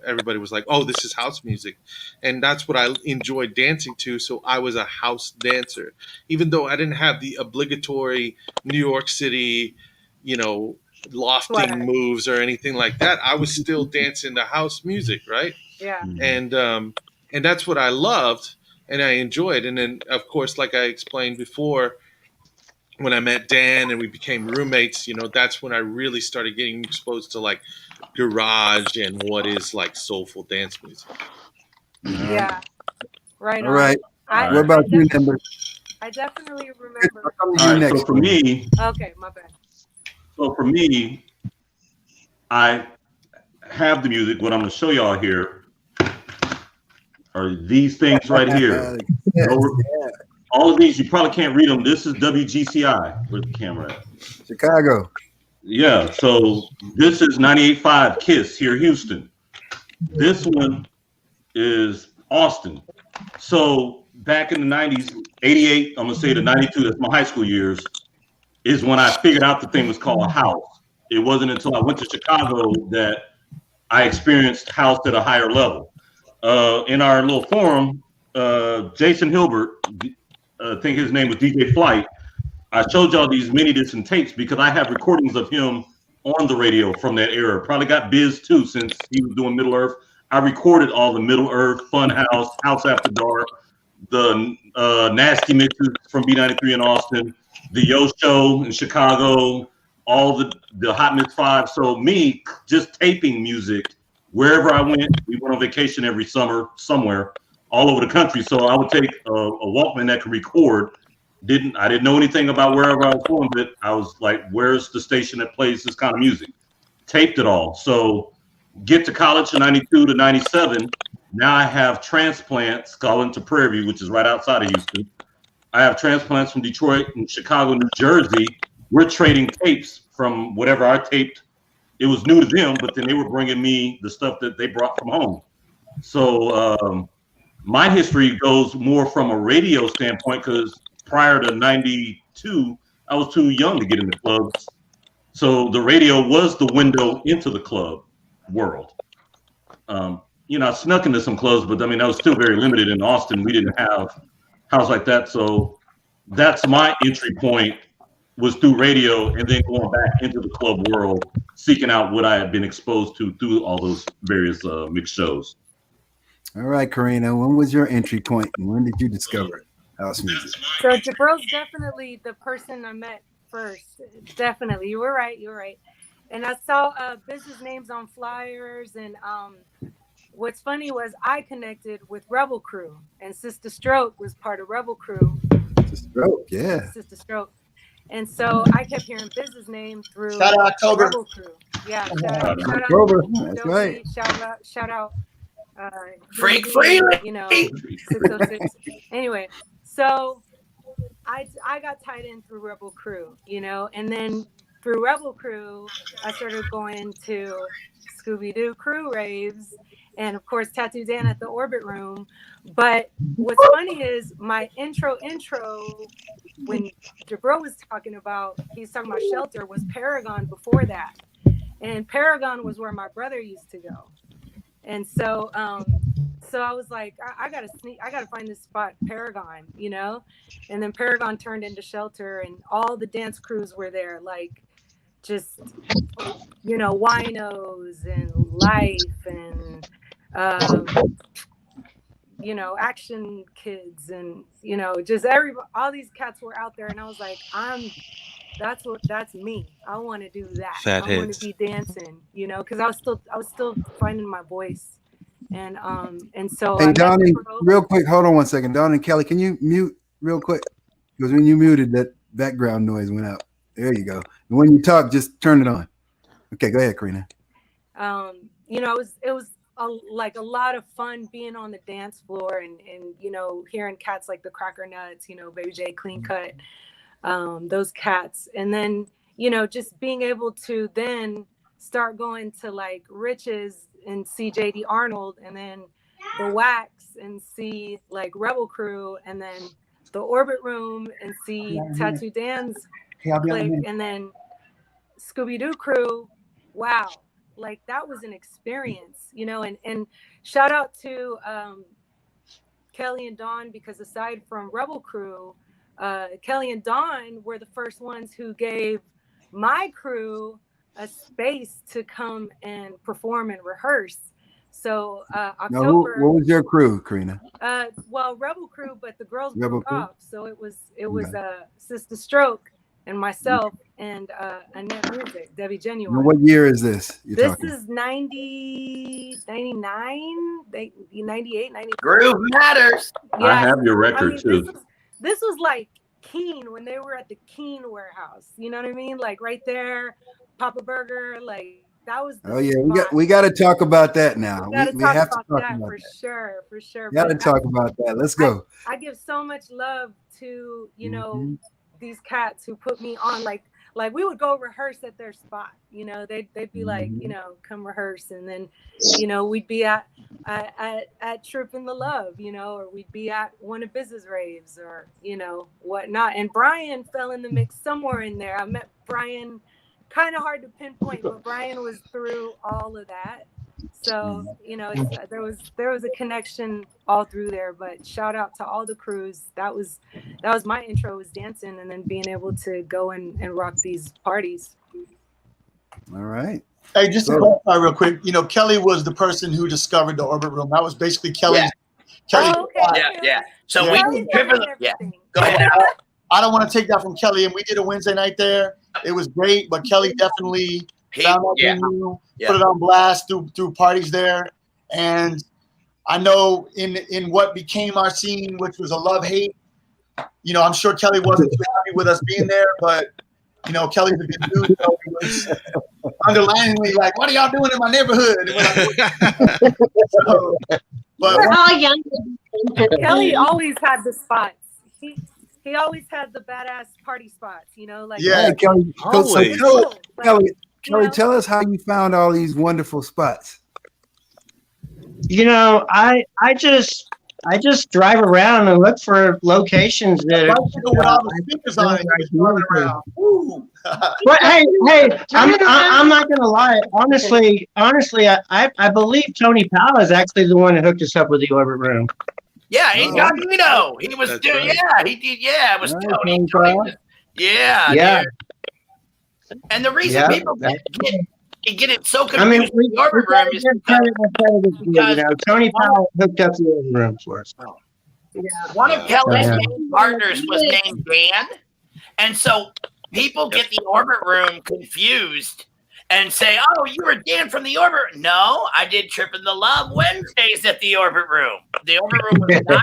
everybody was like, oh, this is house music, and that's what I enjoyed dancing to. So I was a house dancer, even though I didn't have the obligatory New York City lofting moves or anything like that. I was still dancing to house music, right? Yeah. And that's what I loved and I enjoyed. And then of course, like I explained before, when I met Dan and we became roommates, that's when I really started getting exposed to like garage and what is like soulful dance music. Yeah. Right. All right. What about you, Nimbus? I definitely remember. So for me, okay, my bad. So for me, I have the music. What I'm going to show y'all here are these things right here. All of these, you probably can't read them. This is WGCI. Where's the camera at? Chicago. Yeah, so this is 98.5 KISS here, Houston. This one is Austin. So back in the 90s, 88, I'm going to say to 92, that's my high school years, is when I figured out the thing was called house. It wasn't until I went to Chicago that I experienced house at a higher level. In our little forum, Jason Hilbert, I think his name was DJ Flight, I showed y'all these mini discs and tapes because I have recordings of him on the radio from that era. Probably got Biz too, since he was doing Middle Earth. I recorded all the Middle Earth, Fun House, House After Dark, the Nasty Mixes from B93 in Austin, the Yo Show in Chicago, all the Hot Mix 5. So me just taping music wherever I went. We went on vacation every summer somewhere all over the country. So I would take a Walkman that could record. I didn't know anything about wherever I was going, but I was like, where's the station that plays this kind of music? Taped it all. So get to college in 92 to 97. Now I have transplants calling to Prairie View, which is right outside of Houston. I have transplants from Detroit and Chicago, New Jersey. We're trading tapes from whatever I taped. It was new to them, but then they were bringing me the stuff that they brought from home. So my history goes more from a radio standpoint because prior to 92, I was too young to get into clubs. So the radio was the window into the club world. I snuck into some clubs, but I mean, I was still very limited in Austin. We didn't have house like that. So that's my entry point, was through radio, and then going back into the club world, seeking out what I had been exposed to through all those various mixed shows. All right, Karina, when was your entry point and when did you discover house music? So Jabril's definitely the person I met first. Definitely. You were right. And I saw business names on flyers, and what's funny was I connected with Rebel Crew, and Sister Stroke was part of Rebel Crew. Sister Stroke, yeah. Sister Stroke. And so I kept hearing business names through Shout out October. Rebel Crew. Yeah, shout out October. That's Josie, right. Shout out Freak Freely. 606. Anyway, so I got tied in through Rebel Crew, and then through Rebel Crew, I started going to Scooby-Doo crew raves, and of course Tattoo Dan at the Orbit Room. But what's funny is my intro when Jabril was talking about, he's talking about Shelter, was Paragon before that. And Paragon was where my brother used to go. And so So I was like, I gotta sneak, I gotta find this spot, Paragon, you know? And then Paragon turned into Shelter, and all the dance crews were there, like just, you know, Winos and Life and, you know, Action Kids, and, you know, just all these cats were out there. And I was like, that's me. I want to do that. I want to be dancing, you know, because I was still finding my voice. And so Hey, Donnie, real quick, hold on 1 second. Donnie and Kelly, can you mute real quick? Because when you muted, that background noise went out. There you go. And when you talk, just turn it on. Okay, go ahead, Karina. You know, it was like a lot of fun being on the dance floor, and you know, hearing cats like the Cracker Nuts, you know, Baby J, Clean Cut, those cats. And then, you know, just being able to then start going to like Riches and see JD Arnold, and then the Wax and see like Rebel Crew, and then the Orbit Room and see Tattoo Dan's clique, and then Scooby-Doo Crew. Wow. Like that was an experience, you know, and shout out to Kelly and Dawn, because aside from Rebel Crew, Kelly and Dawn were the first ones who gave my crew a space to come and perform and rehearse. So October. Now, what was your crew, Karina? Well, Rebel Crew, but the girls Rebel broke Crew? off. So it was Sister Stroke and myself and Annette Music, Debbie Genuine. Now, what year is this? This is 90, 99, 98, 99. Groove matters. Yeah, I have your record too. This was like Keene, when they were at the Keene warehouse. You know what I mean? Like right there, Papa Burger, like that was the spot. we got to talk about that now. We have to talk about that for sure. We got to talk about that. Let's go. I give so much love to, you know, these cats who put me on, like we would go rehearse at their spot, you know, they'd be like, you know, come rehearse, and then, you know, we'd be at Trippin' the Love, you know, or we'd be at one of Business Raves, or, you know, whatnot. And Brian fell in the mix somewhere in there. I met Brian, kind of hard to pinpoint, but Brian was through all of that. So, you know, there was a connection all through there. But shout out to all the crews. That was my intro, was dancing, and then being able to go and rock these parties. All right. Hey, just to clarify real quick, you know, Kelly was the person who discovered the Orbit Room. That was basically Kelly. Yeah. Kelly. Oh, okay. Yeah. So Yeah, we Go ahead. I don't want to take that from Kelly, and we did a Wednesday night there. It was great, but Kelly definitely found that venue, put it on blast through parties there. And I know in what became our scene, which was a love-hate, you know, I'm sure Kelly wasn't too happy with us being there, but, you know, Kelly's a good dude. So he was underliningly like, what are y'all doing in my neighborhood? But we're all young. Kelly always had the spots. He always had the badass party spots, you know, like Kelly. Always. Kelly, tell us how you found all these wonderful spots. You know, I just drive around and look for locations that with all the speakers on it. But hey, I'm not gonna lie. Honestly, I believe Tony Powell is actually the one that hooked us up with the Orbit Room. Yeah, incognito. He was doing. Right. Yeah, he did. Yeah, it was Tony. Yeah. Dude. And the reason people get it so confused. I mean, the Orbit Room is because Tony Powell hooked up the Orbit Room for us. One of Kelly's main partners was named Dan, and so people get the Orbit Room confused and say, "Oh, you were Dan from the Orbit." No, I did Trippin' the Love Wednesdays at the Orbit Room. The Orbit Room was not.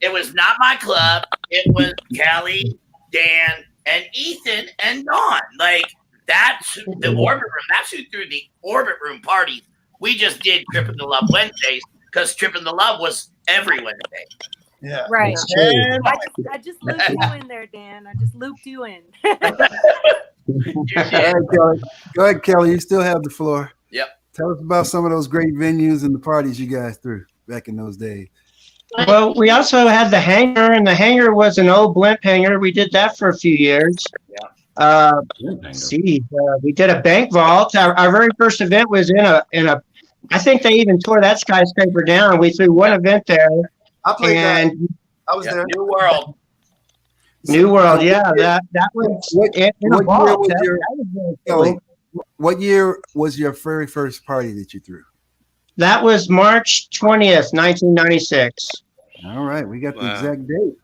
It was not my club. It was Kelly, Dan, and Ethan and Dawn. Like that's the Orbit Room. That's who threw the Orbit Room parties. We just did Trippin' the Love Wednesdays because Trippin' the Love was every Wednesday. Yeah. Right. I just looped you in there, Dan. I just looped you in. All right, Kelly. Go ahead, Kelly. You still have the floor. Yep. Tell us about some of those great venues and the parties you guys threw back in those days. Well, we also had the hangar, and the hangar was an old blimp hangar. We did that for a few years. Yeah. We did a bank vault. Our very first event was in a I think they even tore that skyscraper down. We threw one event there, I played that. and I was there. New World. New World, yeah, that was in a vault. Was That was really cool. Kelly, what year was your very first party that you threw? That was March 20th, 1996. All right, we got the Wow. exact date.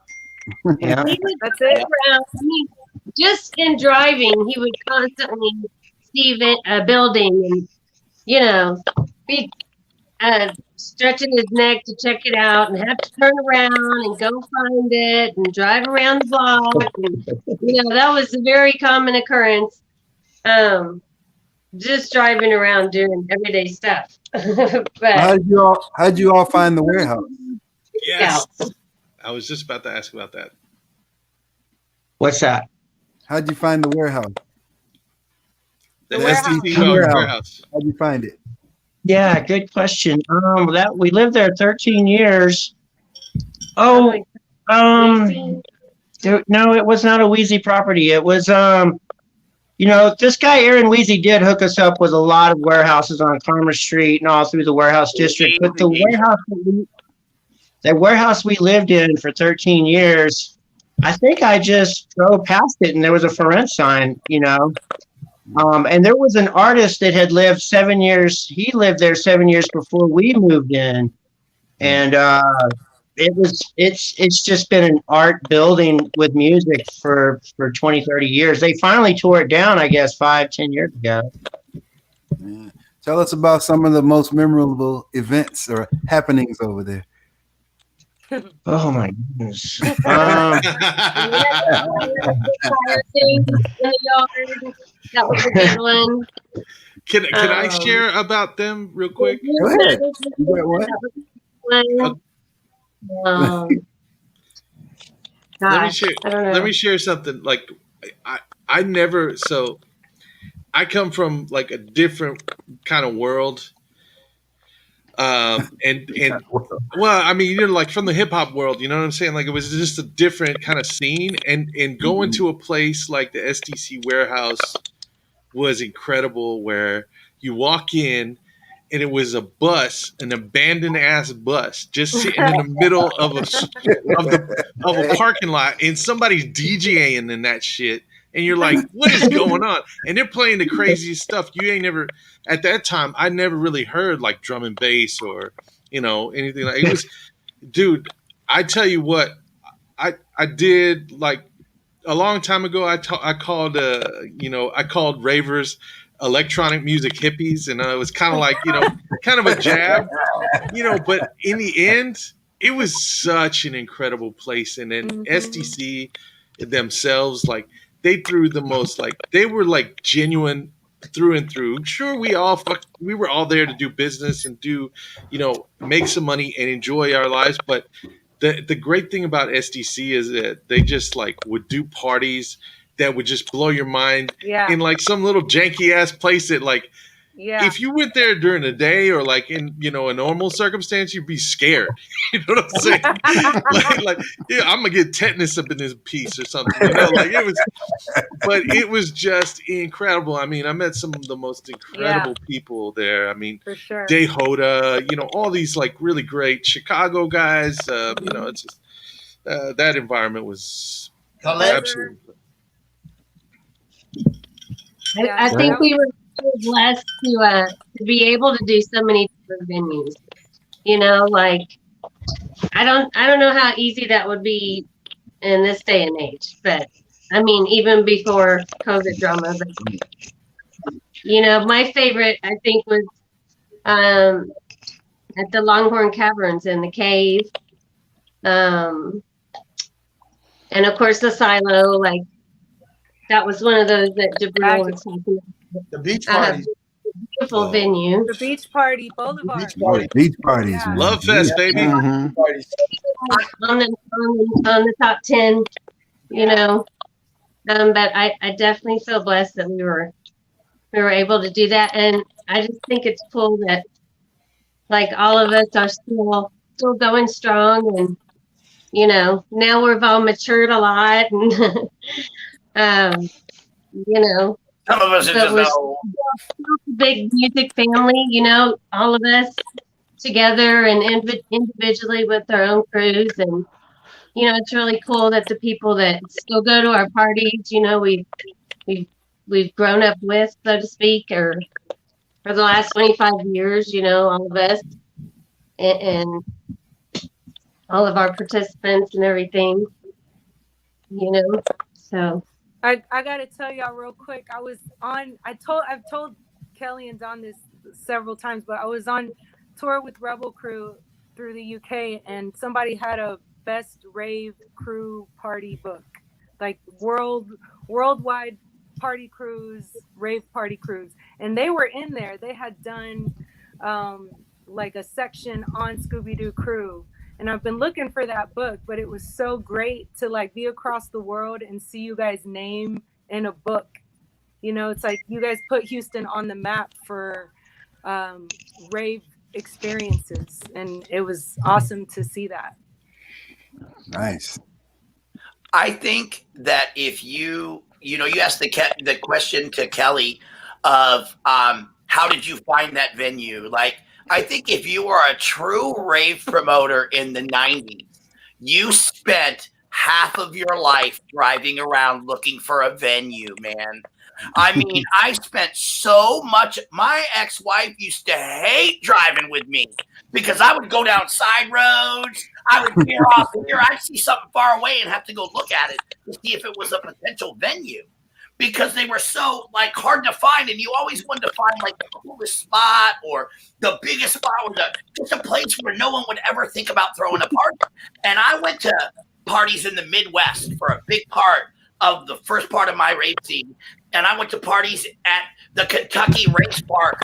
Yeah. He would That's go it. around. I mean, just in driving, he would constantly see a building and, you know, be stretching his neck to check it out and have to turn around and go find it and drive around the block. And, you know, that was a very common occurrence. Just driving around doing everyday stuff. But How'd you all find the warehouse? Yes. I was just about to ask about that. What's that? How'd you find the warehouse? The The STC warehouse. warehouse. How'd you find it? Yeah, good question. That we lived there 13 years. Oh, no, it was not a Wheezy property. It was, you know, this guy Aaron Wheezy did hook us up with a lot of warehouses on Commerce Street and all through the warehouse district. But the warehouse we lived in for 13 years, I think I just drove past it and there was a for rent sign, you know. And there was an artist that had lived 7 years. He lived there 7 years before we moved in, and it's just been an art building with music for 20, 30 years. They finally tore it down, I guess, 5-10 years ago. Yeah. Tell us about some of the most memorable events or happenings over there. Oh my goodness. That was a good one. Can I share about them real quick? Go ahead. You got what? Gosh, I don't know. Let me share something. Like I never, so I come from like a different kind of world. And well, I mean, you know, like from the hip hop world, you know what I'm saying? Like it was just a different kind of scene, and going to a place like the STC warehouse was incredible, where you walk in and it was a bus, an abandoned ass bus, just sitting in the middle of a parking lot, and somebody's DJing in that shit. And you're like, what is going on? And they're playing the craziest stuff. You ain't never, at that time, I never really heard like drum and bass or, you know, anything like it was, dude, I tell you what, I did like a long time ago. I called ravers electronic music hippies. And it was kind of like, you know, kind of a jab, you know, but in the end, it was such an incredible place. And then STC themselves, like, they threw the most, like, they were like genuine through and through. Sure, we were all there to do business and do, you know, make some money and enjoy our lives. But the great thing about SDC is that they just like would do parties that would just blow your mind in like some little janky ass place that like, if you went there during the day or like in, you know, a normal circumstance, you'd be scared. You know what I'm saying? like, yeah, I'm gonna get tetanus up in this piece or something. You know, like it was just incredible. I mean, I met some of the most incredible people there. I mean, for sure. Day Hoda, you know, all these like really great Chicago guys. You know, it's just that environment was absolutely. I think we were blessed to be able to do so many different venues. You know, like I don't know how easy that would be in this day and age, but I mean, even before COVID drama, but, you know, my favorite I think was at the Longhorn Caverns in the cave, and of course the silo. Like that was one of those that Jabril was talking about. The beach parties. Beautiful venue. The Beach Party Boulevard. Beach parties. Man. Love Fest, baby. On the top 10, you know. But I definitely feel blessed that we were able to do that, and I just think it's cool that like all of us are still going strong, and you know, now we've all matured a lot, and you know, Some of us are So just we're no. a big music family, you know, all of us together and individually with our own crews. And, you know, it's really cool that the people that still go to our parties, you know, we've grown up with, so to speak, or for the last 25 years, you know, all of us and all of our participants and everything, you know. So I gotta tell y'all real quick. I've told Kelly and Don this several times, but I was on tour with Rebel Crew through the UK, and somebody had a best rave crew party book, like worldwide party cruise, rave party cruise, and they were in there. They had done like a section on Scooby-Doo crew. And I've been looking for that book, but it was so great to like be across the world and see you guys' name in a book. You know, it's like you guys put Houston on the map for rave experiences, and it was awesome to see that. Nice. I think that if you asked the question to Kelly of how did you find that venue? Like, I think if you were a true rave promoter in the 90s, you spent half of your life driving around looking for a venue, man. I mean, I spent so much. My ex-wife used to hate driving with me because I would go down side roads. I would veer off here. I'd see something far away and have to go look at it to see if it was a potential venue, because they were so like hard to find, and you always wanted to find like the coolest spot or the biggest spot or just a place where no one would ever think about throwing a party. And I went to parties in the Midwest for a big part of the first part of my rave scene, and I went to parties at the Kentucky Race Park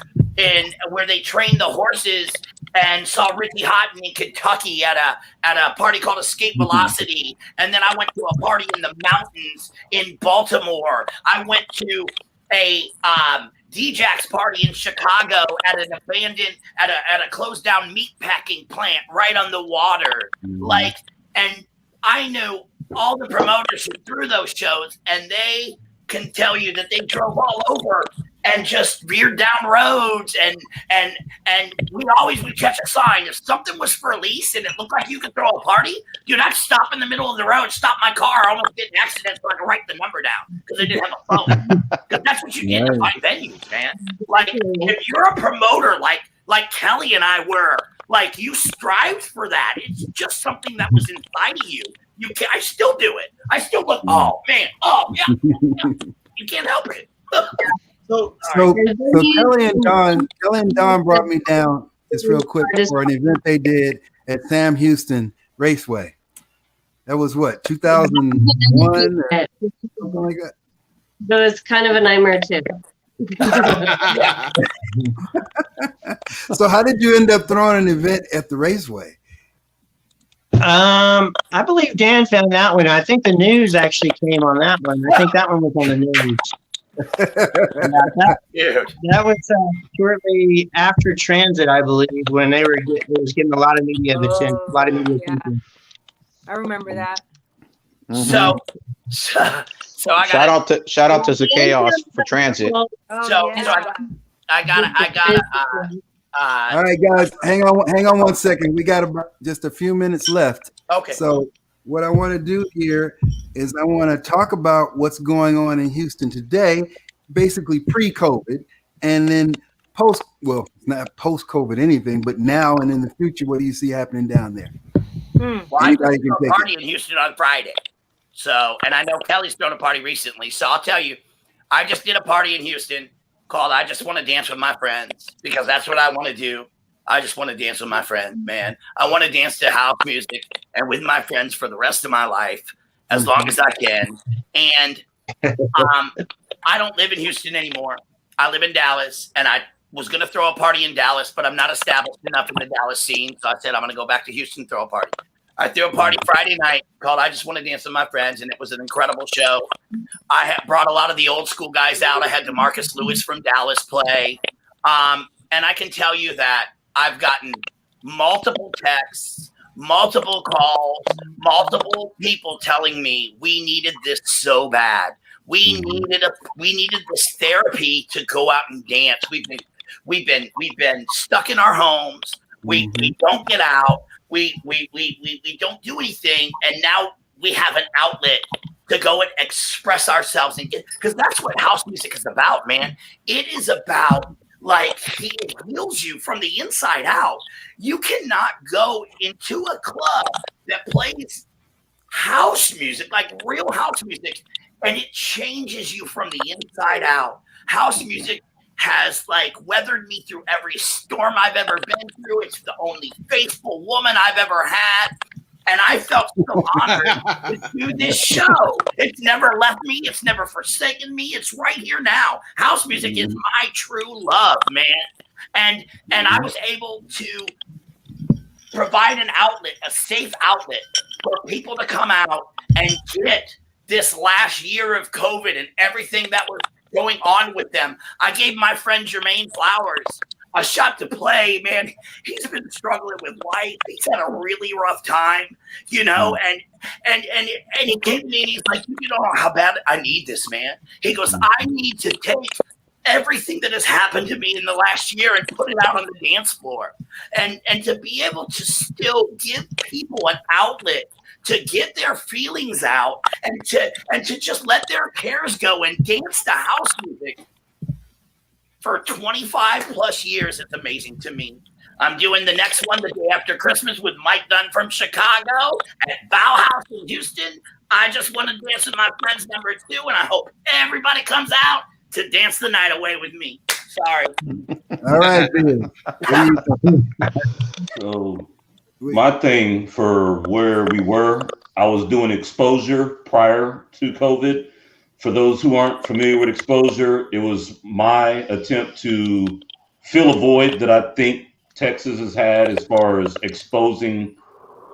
where they trained the horses, and saw Ricky Houghton in Kentucky at a party called Escape Velocity. And then I went to a party in the mountains in Baltimore. I went to a D-Jack's party in Chicago at an abandoned, at a closed down meat packing plant right on the water. Like, and I knew all the promoters who threw those shows, and they can tell you that they drove all over and just veered down roads, and we always would catch a sign. If something was for lease and it looked like you could throw a party, dude, I'd stop in the middle of the road, stop my car, almost get in an accident so I could write the number down because I didn't have a phone. Because that's what you get to find venues, man. Like, if you're a promoter like Kelly and I were, like, you strived for that. It's just something that was inside of you. I still do it. I still look, oh man, oh yeah. You can't help it. So Kelly and Don brought me down just real quick for an event they did at Sam Houston Raceway. That was what, 2001 or something like that? It was kind of a nightmare too. So how did you end up throwing an event at the Raceway? I believe Dan found that one. I think the news actually came on that one. I think that one was on the news. That was shortly after Transit, I believe, when it was getting a lot of media attention. A lot of media attention. I remember that. So I got shout out to Zacchaeus for Transit. I got all right, guys, hang on 1 second. We got about just a few minutes left. Okay. So what I want to do here is I want to talk about what's going on in Houston today, basically pre-COVID, and then post. Well, not post-COVID anything, but now and in the future, what do you see happening down there? Well, I went to a party in Houston on Friday. So, and I know Kelly's thrown a party recently. So I'll tell you, I just did a party in Houston called I Just Want to Dance with My Friends, because that's what I want to do. I just want to dance with my friends, man. I want to dance to house music and with my friends for the rest of my life, as long as I can. And I don't live in Houston anymore. I live in Dallas, and I was going to throw a party in Dallas, but I'm not established enough in the Dallas scene. So I said, I'm going to go back to Houston, throw a party. I threw a party Friday night called I Just Want to Dance with My Friends, and it was an incredible show. I had brought a lot of the old school guys out. I had DeMarcus Lewis from Dallas play. And I can tell you that I've gotten multiple texts, multiple calls, multiple people telling me we needed this so bad. We needed this therapy to go out and dance. We've been stuck in our homes. We don't get out. We don't do anything, and now we have an outlet to go and express ourselves and get, because that's what house music is about, man. It is about, like, it heals you from the inside out. You cannot go into a club that plays house music, like real house music, and it changes you from the inside out. House music has, like, weathered me through every storm I've ever been through. It's the only faithful woman I've ever had. And I felt so honored to do this show. It's never left me. It's never forsaken me. It's right here now. House music is my true love, man. And I was able to provide an outlet, a safe outlet for people to come out and get this last year of COVID and everything that was going on with them. I gave my friend Jermaine Flowers a shot to play, man. He's been struggling with life. He's had a really rough time, you know, and he came to me and he's like, you don't know how bad I need this, man. He goes, I need to take everything that has happened to me in the last year and put it out on the dance floor. And to be able to still give people an outlet to get their feelings out and to just let their cares go and dance to house music for 25 plus years. It's amazing to me. I'm doing the next one the day after Christmas with Mike Dunn from Chicago at Bauhaus in Houston. I just want to dance with my friends number 2, and I hope everybody comes out to dance the night away with me. Sorry. All right, Ben. So my thing for where we were, I was doing exposure prior to COVID. For those who aren't familiar with exposure, it was my attempt to fill a void that I think Texas has had as far as exposing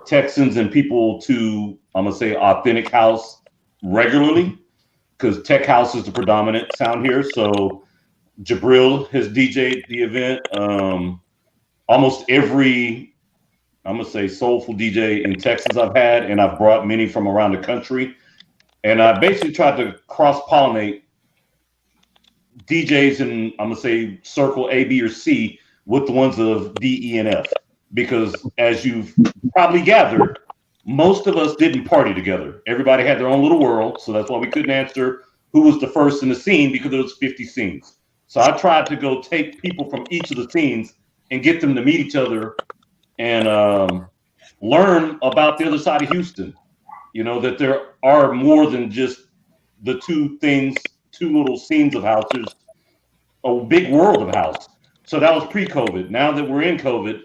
Texans and people to, I'm going to say, authentic house regularly, because tech house is the predominant sound here. So Jabril has DJ'd the event. Almost every, I'm going to say, soulful DJ in Texas I've had, and I've brought many from around the country. And I basically tried to cross-pollinate DJs in, I'm going to say, circle A, B, or C with the ones of D, E, and F. Because as you've probably gathered, most of us didn't party together. Everybody had their own little world. So that's why we couldn't answer who was the first in the scene, because there was 50 scenes. So I tried to go take people from each of the scenes and get them to meet each other and learn about the other side of Houston. You know, that there are more than just the two little scenes of house. There's a big world of house. So that was pre-COVID. Now that we're in COVID,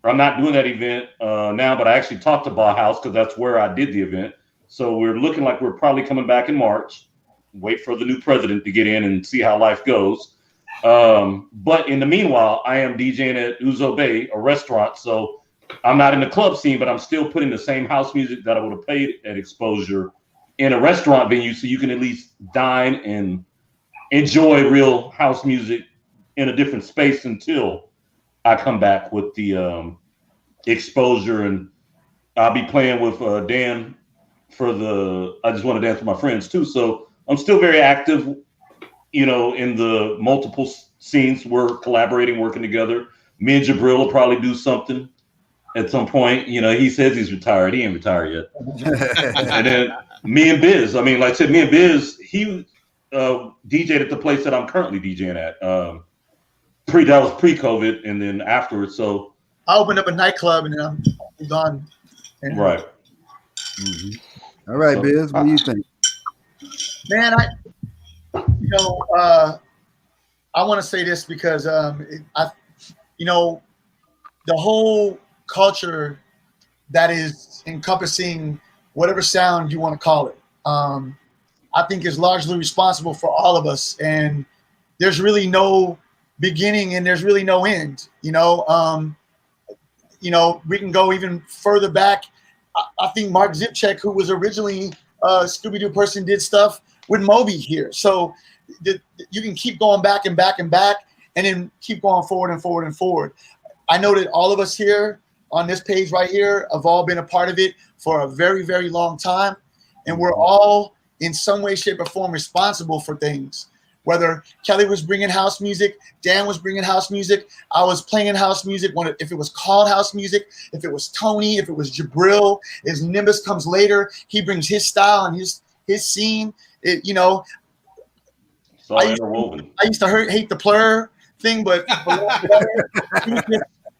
I'm not doing that event now, but I actually talked to Bauhaus because that's where I did the event. So we're looking like we're probably coming back in March. Wait for the new president to get in and see how life goes. But in the meanwhile, I am DJing at Uzo Bay, a restaurant. So I'm not in the club scene, but I'm still putting the same house music that I would have played at Exposure in a restaurant venue, so you can at least dine and enjoy real house music in a different space until I come back with the Exposure. And I'll be playing with Dan for the I Just Want to Dance with My Friends too. So I'm still very active, you know, in the multiple scenes. We're collaborating, working together. Me and Jabril will probably do something at some point. You know, he says he's retired. He ain't retired yet. And then me and Biz. I mean, like I said, me and Biz, he DJ'd at the place that I'm currently DJing at. That was pre-COVID, and then afterwards. So I opened up a nightclub, and then I'm gone. Right. All right, Biz, what do you think? Man, I want to say this because the whole culture that is encompassing whatever sound you want to call it, I think is largely responsible for all of us. And there's really no beginning and there's really no end. We can go even further back. I think Mark Zipchek, who was originally a Scooby-Doo person, did stuff with Moby here. So you can keep going back and back and back, and then keep going forward and forward and forward. I know that all of us here on this page right here have all been a part of it for a very, very long time. And we're all in some way, shape, or form responsible for things. Whether Kelly was bringing house music, Dan was bringing house music, I was playing house music. If it was called house music, if it was Tony, if it was Jabril, as Nimbus comes later, he brings his style and his scene. It, you know, It's all interwoven. I used to hate the plur thing, but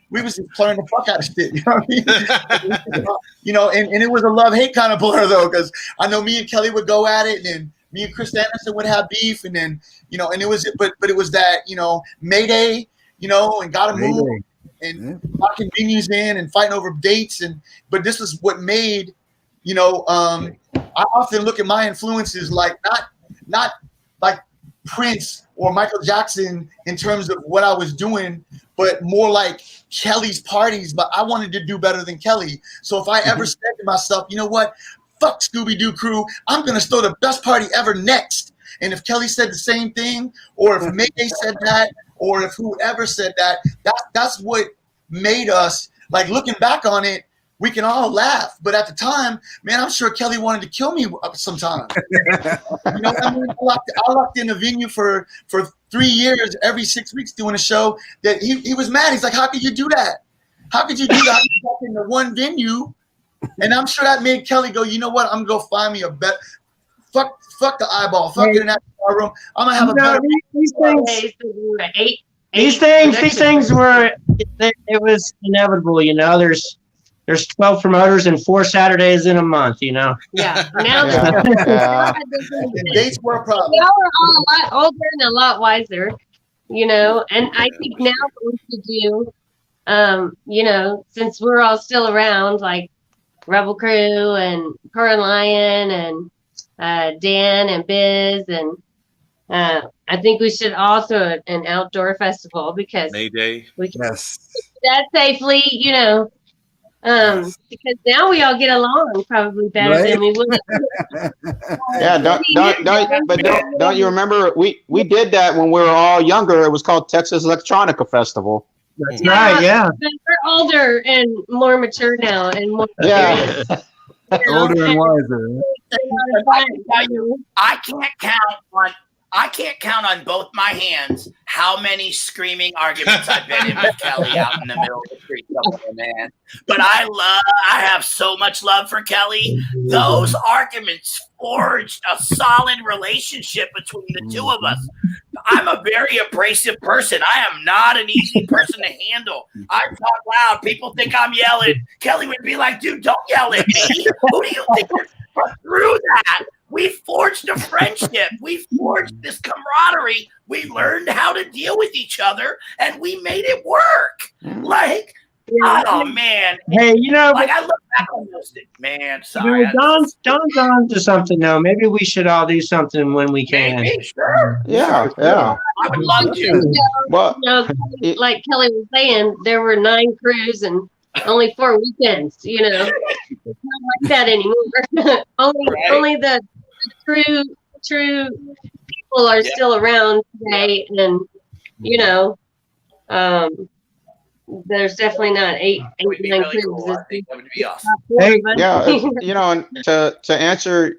we was just plurring the fuck out of shit. You know what I mean? You know, and it was a love-hate kind of blur though, because I know me and Kelly would go at it, and then me and Chris Anderson would have beef, and then, you know, and it was, but it was that, you know, Mayday, you know, and gotta move, and locking venues in and fighting over dates, but this was what made, you know, I often look at my influences like not like Prince or Michael Jackson in terms of what I was doing, but more like Kelly's parties. But I wanted to do better than Kelly. So if I ever said to myself, you know what, fuck Scooby-Doo crew, I'm going to throw the best party ever next. And if Kelly said the same thing, or if Mayday said that, or if whoever said that, that's what made us, like, looking back on it, we can all laugh. But at the time, man, I'm sure Kelly wanted to kill me sometime. You know what I mean? I locked in a venue for 3 years, every 6 weeks doing a show that he was mad. He's like, how could you do that? How could you do that? You locked in the one venue. And I'm sure that made Kelly go, you know what? I'm going to go find me a better. Fuck the eyeball. Fuck it in that room. I'm going to have a better. These things were, it was inevitable, you know. There's 12 promoters and 4 Saturdays in a month, you know. Yeah. Now dates were a problem. Now we're all a lot older and a lot wiser, you know. And I think now what we should do, you know, since we're all still around, like Rebel Crew and Pearl Lion and Dan and Biz, and I think we should also an outdoor festival because Mayday. we can do that safely, you know. Because now we all get along probably better than we would. Yeah, don't you remember we did that when we were all younger? It was called Texas Electronica Festival. That's right, yeah. But we're older and more mature now, and more older and wiser. I can't count on both my hands how many screaming arguments I've been in with Kelly out in the middle of the street somewhere, man. But I have so much love for Kelly. Those arguments forged a solid relationship between the two of us. I'm a very abrasive person. I am not an easy person to handle. I talk loud. People think I'm yelling. Kelly would be like, dude, don't yell at me. Who do you think you're? But through that, we forged a friendship. We forged this camaraderie. We learned how to deal with each other, and we made it work. Like, oh man. Hey, you know, like I look back on those things, man. Sorry. You know, Don's on to something though. Maybe we should all do something when we can. Maybe, sure. Yeah. I would love to. Well, like Kelly was saying, there were 9 crews and only 4 weekends. You know, it's not like that anymore. only the true people are still around today, and you know, there's definitely not 8, 9 crews. Cool. I think that would be awesome. hey, yeah, you know, and to answer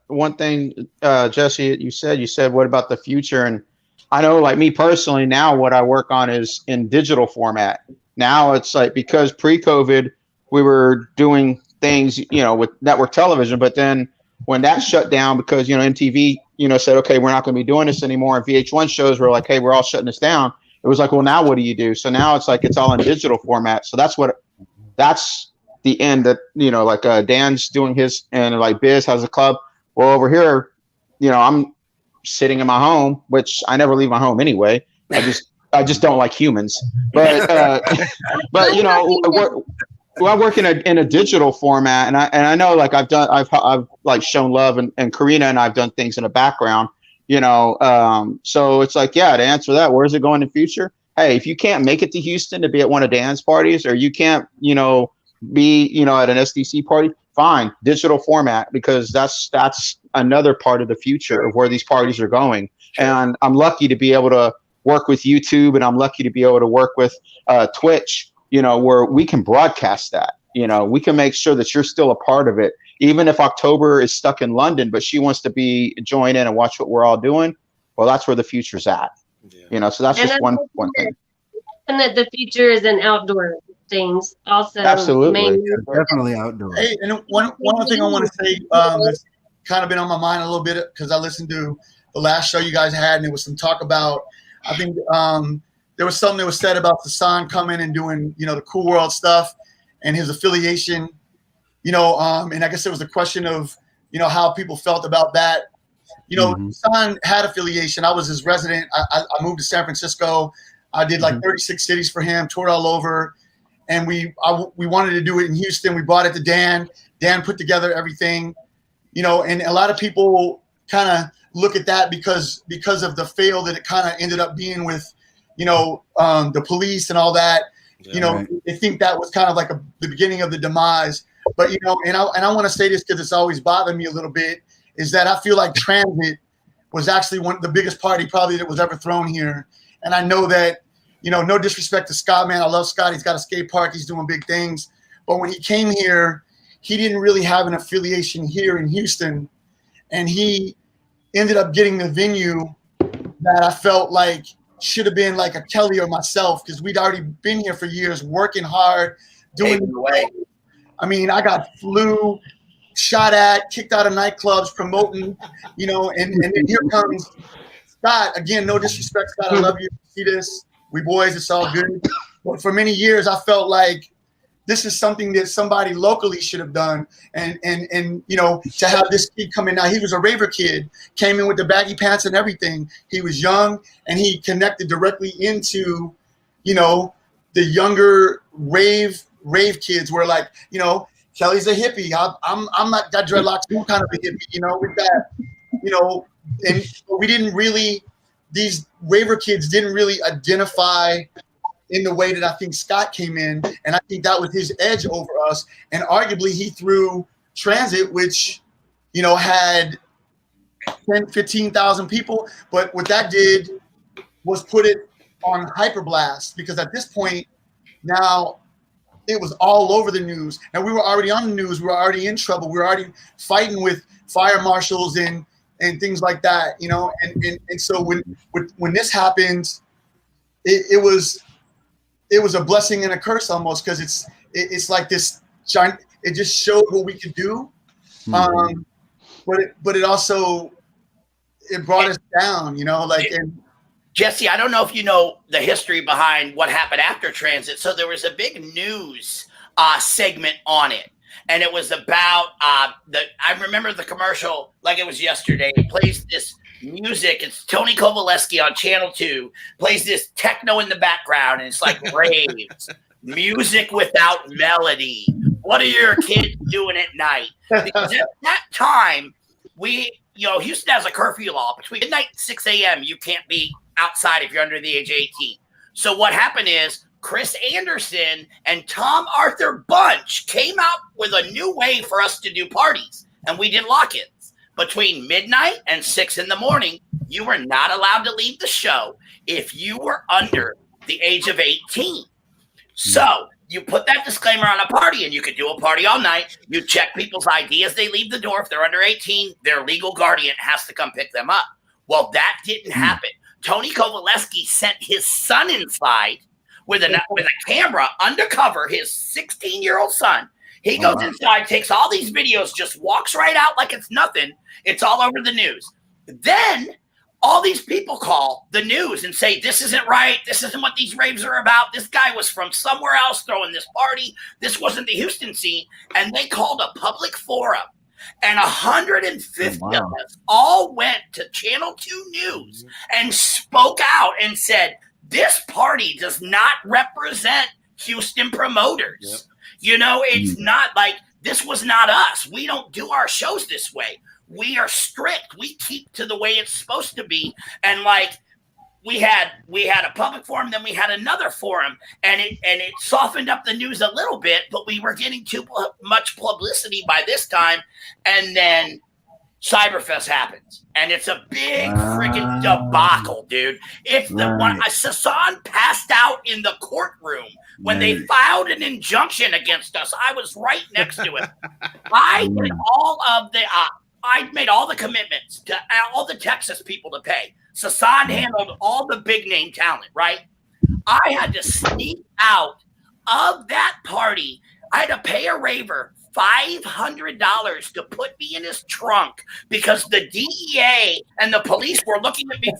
one thing, Jesse, you said, what about the future? And I know, like me personally, now what I work on is in digital format. Now it's like, because pre-COVID, we were doing things, you know, with network television, but then when that shut down because, you know, MTV, you know, said, okay, we're not going to be doing this anymore. And VH1 shows were like, hey, we're all shutting this down. It was like, well, now what do you do? So now it's like, it's all in digital format. So that's the end that, you know, like Dan's doing his, and like Biz has a club. Well, over here, you know, I'm sitting in my home, which I never leave my home anyway. I just don't like humans, but you know, I work in a digital format, and I know, like I've like shown love, and Karina and I've done things in the background, you know. So it's like, yeah, to answer that, where is it going in the future? Hey, if you can't make it to Houston to be at one of Dan's parties, or you can't, you know, be, you know, at an SDC party, fine, digital format, because that's another part of the future of where these parties are going. And I'm lucky to be able to work with YouTube, and I'm lucky to be able to work with Twitch, you know, where we can broadcast that. You know, we can make sure that you're still a part of it. even if October is stuck in London, but she wants to join in and watch what we're all doing, well, that's where the future's at. Yeah. So that's just one thing. And that the future is in outdoor things also. Absolutely. Definitely outdoors. Hey, and one other thing I want to say that's kind of been on my mind a little bit, because I listened to the last show you guys had, and there was some talk about, I think there was something that was said about Hassan coming and doing, the Cool World stuff and his affiliation, and I guess there was a question of, how people felt about that. Hassan had affiliation. I was his resident. I moved to San Francisco. I did like 36 cities for him, toured all over. And we wanted to do it in Houston. We brought it to Dan. Dan put together everything, and a lot of people kind of look at that because of the fail that it kind of ended up being with, the police and all that. Yeah. They think that was kind of like the beginning of the demise. But, and I want to say this because it's always bothered me a little bit, is that I feel like Transit was actually one of the biggest party probably that was ever thrown here. And I know that, no disrespect to Scott, man. I love Scott. He's got a skate park. He's doing big things. But when he came here, he didn't really have an affiliation here in Houston. And he ended up getting the venue that I felt like should have been like a Kelly or myself, because we'd already been here for years, working hard, doing the way. I mean, I got flew, shot at, kicked out of nightclubs, promoting, and then here comes Scott. Again, no disrespect, Scott. I love you. See this? We boys, it's all good. But for many years, I felt like this is something that somebody locally should have done. And to have this kid come in now, he was a raver kid, came in with the baggy pants and everything. He was young, and he connected directly into, the younger rave kids where, like, Kelly's a hippie. I'm not got dreadlocks, I'm kind of a hippie, with that, and we didn't really, these raver kids didn't really identify in the way that I think Scott came in. And I think that was his edge over us. And arguably he threw Transit, which, had 10, 15,000 people. But what that did was put it on hyperblast, because at this point now it was all over the news. And we were already on the news. We were already in trouble. We were already fighting with fire marshals and things like that, and so when this happened, it was a blessing and a curse almost, because it's like this giant. It just showed what we could do, but it also brought us down, and Jesse, I don't know if you know the history behind what happened after Transit. So there was a big news segment on it. And it was about I remember the commercial like it was yesterday. It plays this music. It's Tony Kovaleski on Channel 2, plays this techno in the background, and it's like raves, music without melody. What are your kids doing at night? Because at that time, Houston has a curfew law. Between midnight and 6 a.m., you can't be outside if you're under the age of 18. So what happened is, Chris Anderson and Tom Arthur Bunch came out with a new way for us to do parties, and we did lock-ins. Between midnight and 6 in the morning, you were not allowed to leave the show if you were under the age of 18. So you put that disclaimer on a party, and you could do a party all night. You check people's ID as they leave the door. If they're under 18, their legal guardian has to come pick them up. Well, that didn't happen. Tony Kovaleski sent his son inside with a camera undercover, his 16-year-old son. He goes inside, takes all these videos, just walks right out like it's nothing. It's all over the news. Then all these people call the news and say, this isn't right. This isn't what these raves are about. This guy was from somewhere else throwing this party. This wasn't the Houston scene. And they called a public forum. And 150 of us all went to Channel 2 News and spoke out and said, this party does not represent Houston promoters. It's not like, this was not us. We don't do our shows this way. We are strict. We keep to the way it's supposed to be. And we had a public forum, then we had another forum, and it softened up the news a little bit, but we were getting too much publicity by this time. And then Cyberfest happens, and it's a big freaking debacle, dude. It's the one. Sasan passed out in the courtroom when they filed an injunction against us. I was right next to him. I did I made all the commitments to all the Texas people to pay. Sasan handled all the big name talent, right? I had to sneak out of that party. I had to pay a raver $500 to put me in his trunk because the DEA and the police were looking at me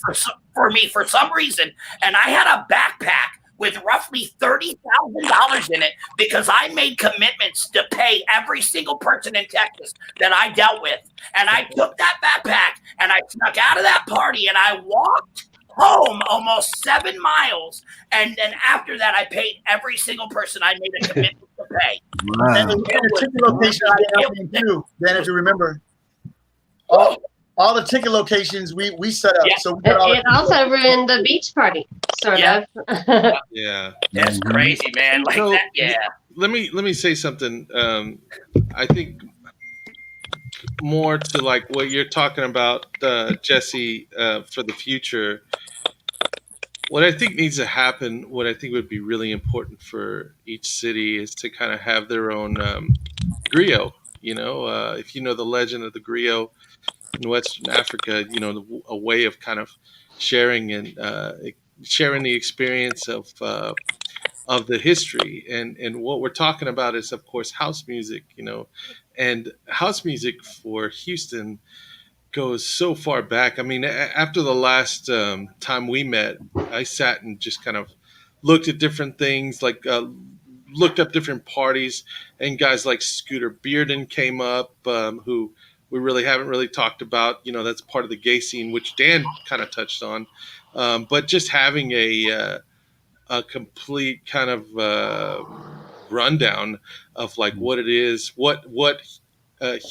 for some reason, and I had a backpack with roughly $30,000 in it because I made commitments to pay every single person in Texas that I dealt with, and I took that backpack and I snuck out of that party and I walked home almost 7 miles, and then after that I paid every single person I made a commitment to pay. Wow. And the ticket locations, too, Dan, if you remember, all the ticket locations we set up. Yeah. So we got all it also ruined the beach party, sort of. Yeah, that's crazy, man. Like so, that, yeah. Let me say something. I think more to like what you're talking about, Jesse, for the future. What I think needs to happen, what I think would be really important for each city is to kind of have their own griot. You know, if you know the legend of the griot in Western Africa, you know, a way of kind of sharing the experience of the history. And what we're talking about is, of course, house music. You know, and house music for Houston goes so far back. I mean, after the last time we met, I sat and just kind of looked at different things, like looked up different parties, and guys like Scooter Bearden came up, who we really haven't really talked about. You know, that's part of the gay scene, which Dan kind of touched on. But just having a complete kind of rundown of like what it is, what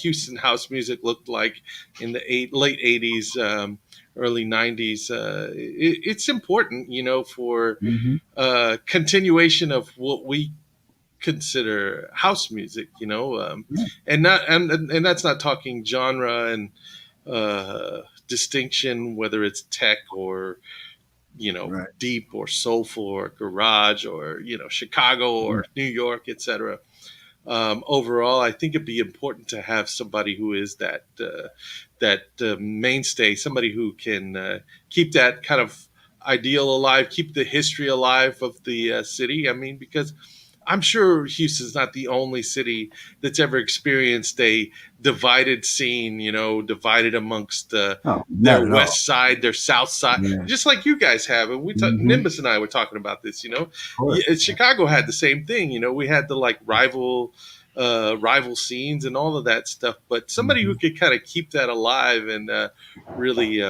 Houston house music looked like in the late 80s, early 90s. It's important, you know, for continuation of what we consider house music, you know, and that's not talking genre and distinction, whether it's tech or, you know, deep or soulful or garage or, you know, Chicago or New York, etc. Overall, I think it'd be important to have somebody who is that mainstay, somebody who can keep that kind of ideal alive, keep the history alive of the city. I mean, because I'm sure Houston's not the only city that's ever experienced a divided scene, you know, divided amongst their west side, their south side, just like you guys have. And we Nimbus and I were talking about this, you know. Chicago had the same thing, you know. We had the like rival scenes and all of that stuff, but somebody who could kind of keep that alive and really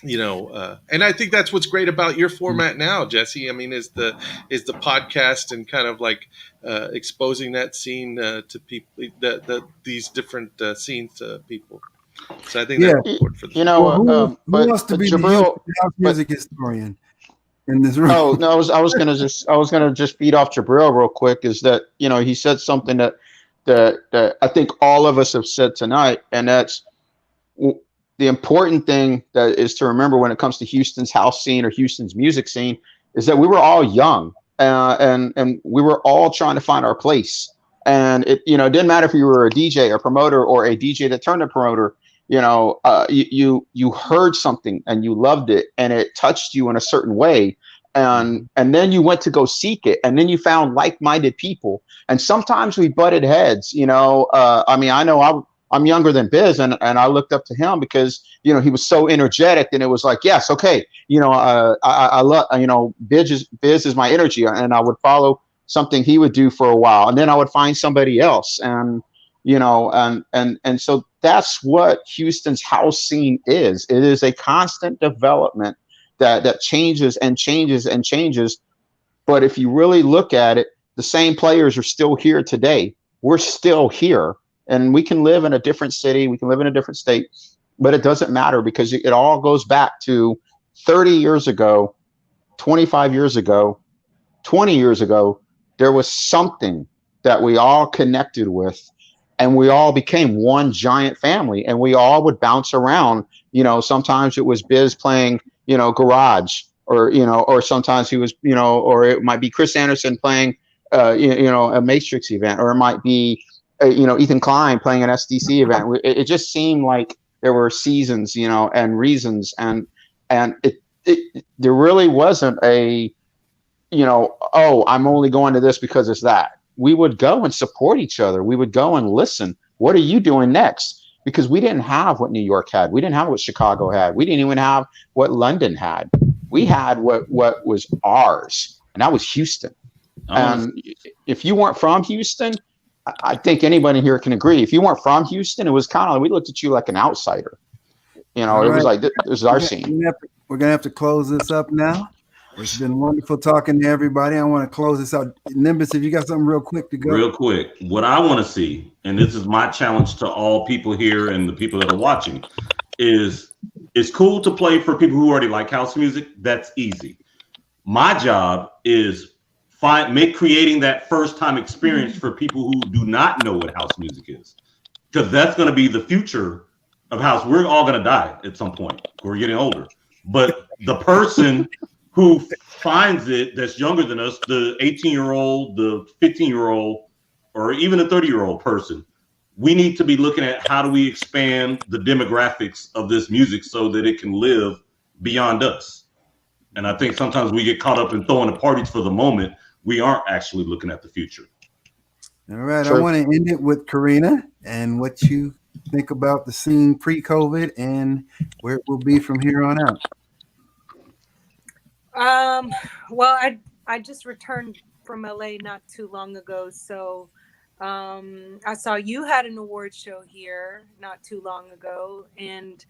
you know, and I think that's what's great about your format now, Jesse. I mean, is the podcast and kind of like exposing that scene to people, these different scenes to people. So I think that's important for the who wants to be Jabril, the house music historian in this room? Oh no, I was gonna just feed off Jabril real quick. Is that, you know, he said something that I think all of us have said tonight, and that's the important thing that is to remember when it comes to Houston's house scene or Houston's music scene is that we were all young and we were all trying to find our place. And it, you know, it didn't matter if you were a DJ, a promoter, or a DJ that turned a promoter. You know, you heard something and you loved it and it touched you in a certain way. And then you went to go seek it, and then you found like-minded people. And sometimes we butted heads, you know. I mean, I know I'm younger than Biz, and I looked up to him because, you know, he was so energetic, and it was like, yes, okay, you know, I love, you know, Biz is my energy, and I would follow something he would do for a while, and then I would find somebody else, and you know, and so that's what Houston's house scene is. It is a constant development that changes and changes and changes. But if you really look at it, the same players are still here today. We're still here. And we can live in a different city, we can live in a different state, but it doesn't matter because it all goes back to 30 years ago, 25 years ago, 20 years ago. There was something that we all connected with, and we all became one giant family, and we all would bounce around. Sometimes it was Biz playing, garage, or sometimes he was, or it might be Chris Anderson playing, a Matrix event, or it might be, Ethan Klein playing an SDC event. It just seemed like there were seasons, and reasons, and there really wasn't a, oh, I'm only going to this because it's that. We would go and support each other. We would go and listen. What are you doing next? Because we didn't have what New York had. We didn't have what Chicago had. We didn't even have what London had. We had what was ours, and that was Houston. And if you weren't from Houston, I think anybody here can agree. If you weren't from Houston, it was kind of like we looked at you like an outsider. It was like, this is our scene. We're going to have to close this up now. It's been wonderful talking to everybody. I want to close this out. Nimbus, if you got something real quick to go. Real quick. What I want to see, and this is my challenge to all people here and the people that are watching, is it's cool to play for people who already like house music. That's easy. My job is creating that first time experience for people who do not know what house music is, because that's going to be the future of house. We're all going to die at some point. We're getting older, but the person who finds it that's younger than us, the 18-year-old, the 15-year-old, or even a 30-year-old person, we need to be looking at how do we expand the demographics of this music so that it can live beyond us. And I think sometimes we get caught up in throwing the parties for the moment. We aren't actually looking at the future. All right. Sure. I want to end it with Karina and what you think about the scene pre-COVID and where it will be from here on out. Well, I just returned from LA not too long ago, so I saw you had an award show here not too long ago, and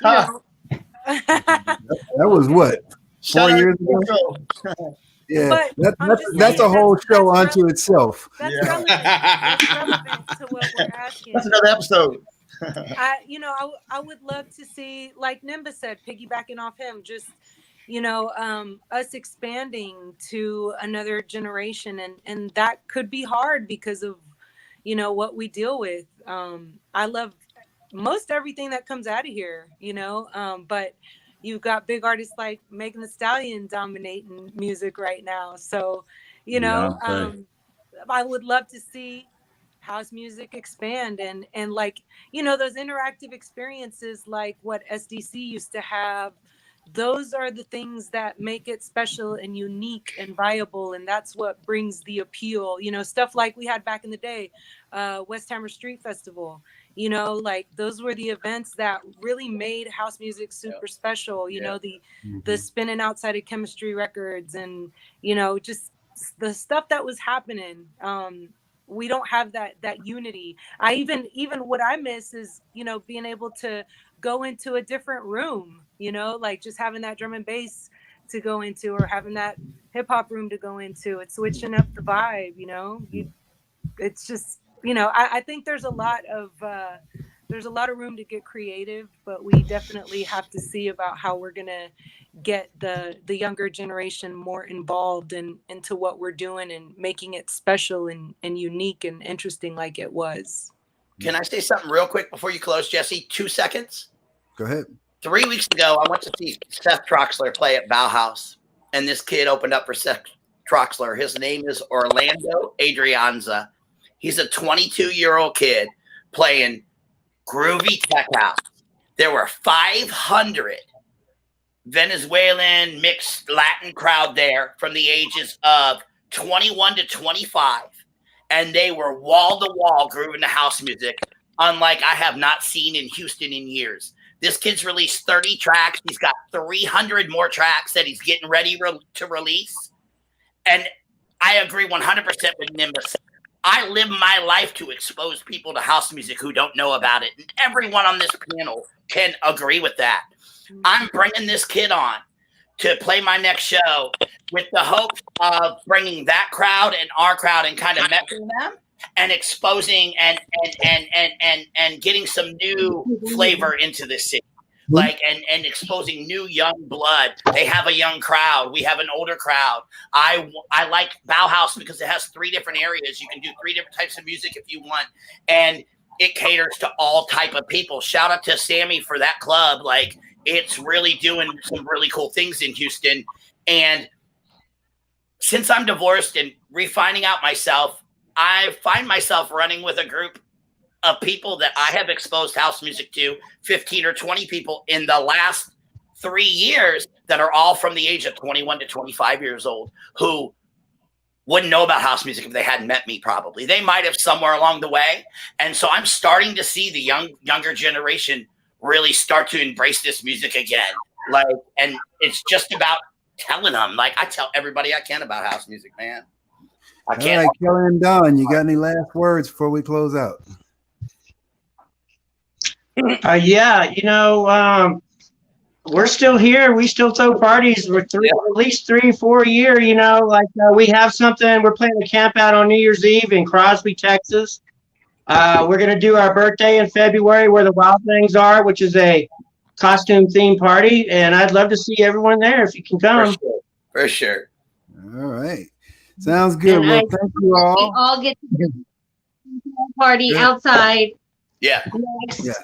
that was what, 4 years ago? Yeah, that's a whole show unto itself. That's relevant to what we're asking. That's another episode. I would love to see, like Nimbus said, piggybacking off him, just us expanding to another generation, and that could be hard because of what we deal with. I love most everything that comes out of here, but you've got big artists like Megan Thee Stallion dominating music right now, so I would love to see house music expand and like those interactive experiences like what SDC used to have. Those are the things that make it special and unique and viable, and that's what brings the appeal. Stuff like we had back in the day, West Hammer Street Festival. Like those were the events that really made house music super special. The spinning outside of Chemistry Records, and just the stuff that was happening. We don't have that unity. I even what I miss is being able to go into a different room, like just having that drum and bass to go into, or having that hip hop room to go into. It's switching up the vibe, it's just, I think there's a lot of room to get creative, but we definitely have to see about how we're going to get the younger generation more involved into what we're doing and making it special and unique and interesting like it was. Can I say something real quick before you close, Jesse? 2 seconds. Go ahead. 3 weeks ago, I went to see Seth Troxler play at Bauhaus, and this kid opened up for Seth Troxler. His name is Orlando Adrianza. He's a 22-year-old kid playing groovy tech house. There were 500 Venezuelan mixed Latin crowd there from the ages of 21 to 25, and they were wall-to-wall grooving the house music, unlike I have not seen in Houston in years. This kid's released 30 tracks. He's got 300 more tracks that he's getting ready to release. And I agree 100% with Nimbus. I live my life to expose people to house music who don't know about it. And everyone on this panel can agree with that. I'm bringing this kid on to play my next show with the hope of bringing that crowd and our crowd and kind of meshing them and exposing and getting some new flavor into this city. like, and exposing new young blood. They have a young crowd. We have an older crowd. I like Bauhaus because it has 3 different areas. You can do 3 different types of music if you want, and it caters to all type of people. Shout out to Sammy for that club. Like, it's really doing some really cool things in Houston. And since I'm divorced and refining out myself, I find myself running with a group of people that I have exposed house music to, 15 or 20 people in the last 3 years that are all from the age of 21 to 25 years old, who wouldn't know about house music if they hadn't met me. Probably they might have somewhere along the way. And so I'm starting to see the younger generation really start to embrace this music again. Like, and it's just about telling them, like, I tell everybody I can about house music, man. I can't. All right, Kelly and Don, you got any last words before we close out? Yeah, we're still here. We still throw parties. We're at least 3 or 4 a year. We have something. We're playing a camp out on New Year's Eve in Crosby, Texas. We're gonna do our birthday in February, where the Wild Things are, which is a costume themed party, and I'd love to see everyone there if you can come. For sure. All right, sounds good. And Well, thank you all. We all get to party outside. Yeah. Next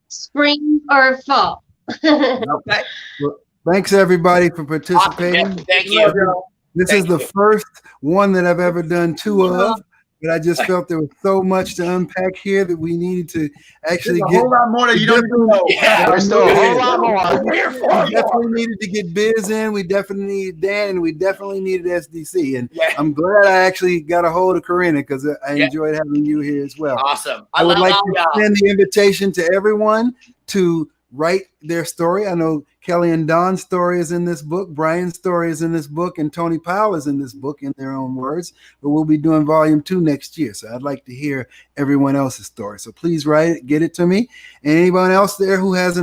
spring or fall. Okay. Well, thanks everybody for participating. Awesome. Thank you. This is the first one that I've ever done 2 of, but I just felt there was so much to unpack here that we needed to actually There's a get whole lot more that you don't even know. Yeah. There's still a whole lot more. We definitely needed to get Biz in. We definitely needed Dan, and we definitely needed SDC. And I'm glad I actually got a hold of Corinna because I enjoyed having you here as well. Awesome. I would love like all to y'all. extend the invitation to everyone to write their story. I know Kelly and Don's story is in this book. Brian's story is in this book, and Tony Powell is in this book in their own words. But we'll be doing volume 2 next year. So I'd like to hear everyone else's story. So please write it, get it to me. And anyone else there who has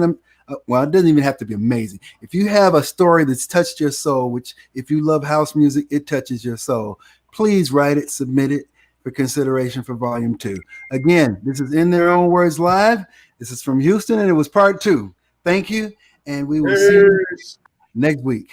well, it doesn't even have to be amazing. If you have a story that's touched your soul, which if you love house music, it touches your soul, please write it, submit it for consideration for volume 2. Again, this is In Their Own Words Live. This is from Houston, and it was part 2. Thank you, and we will see you next week.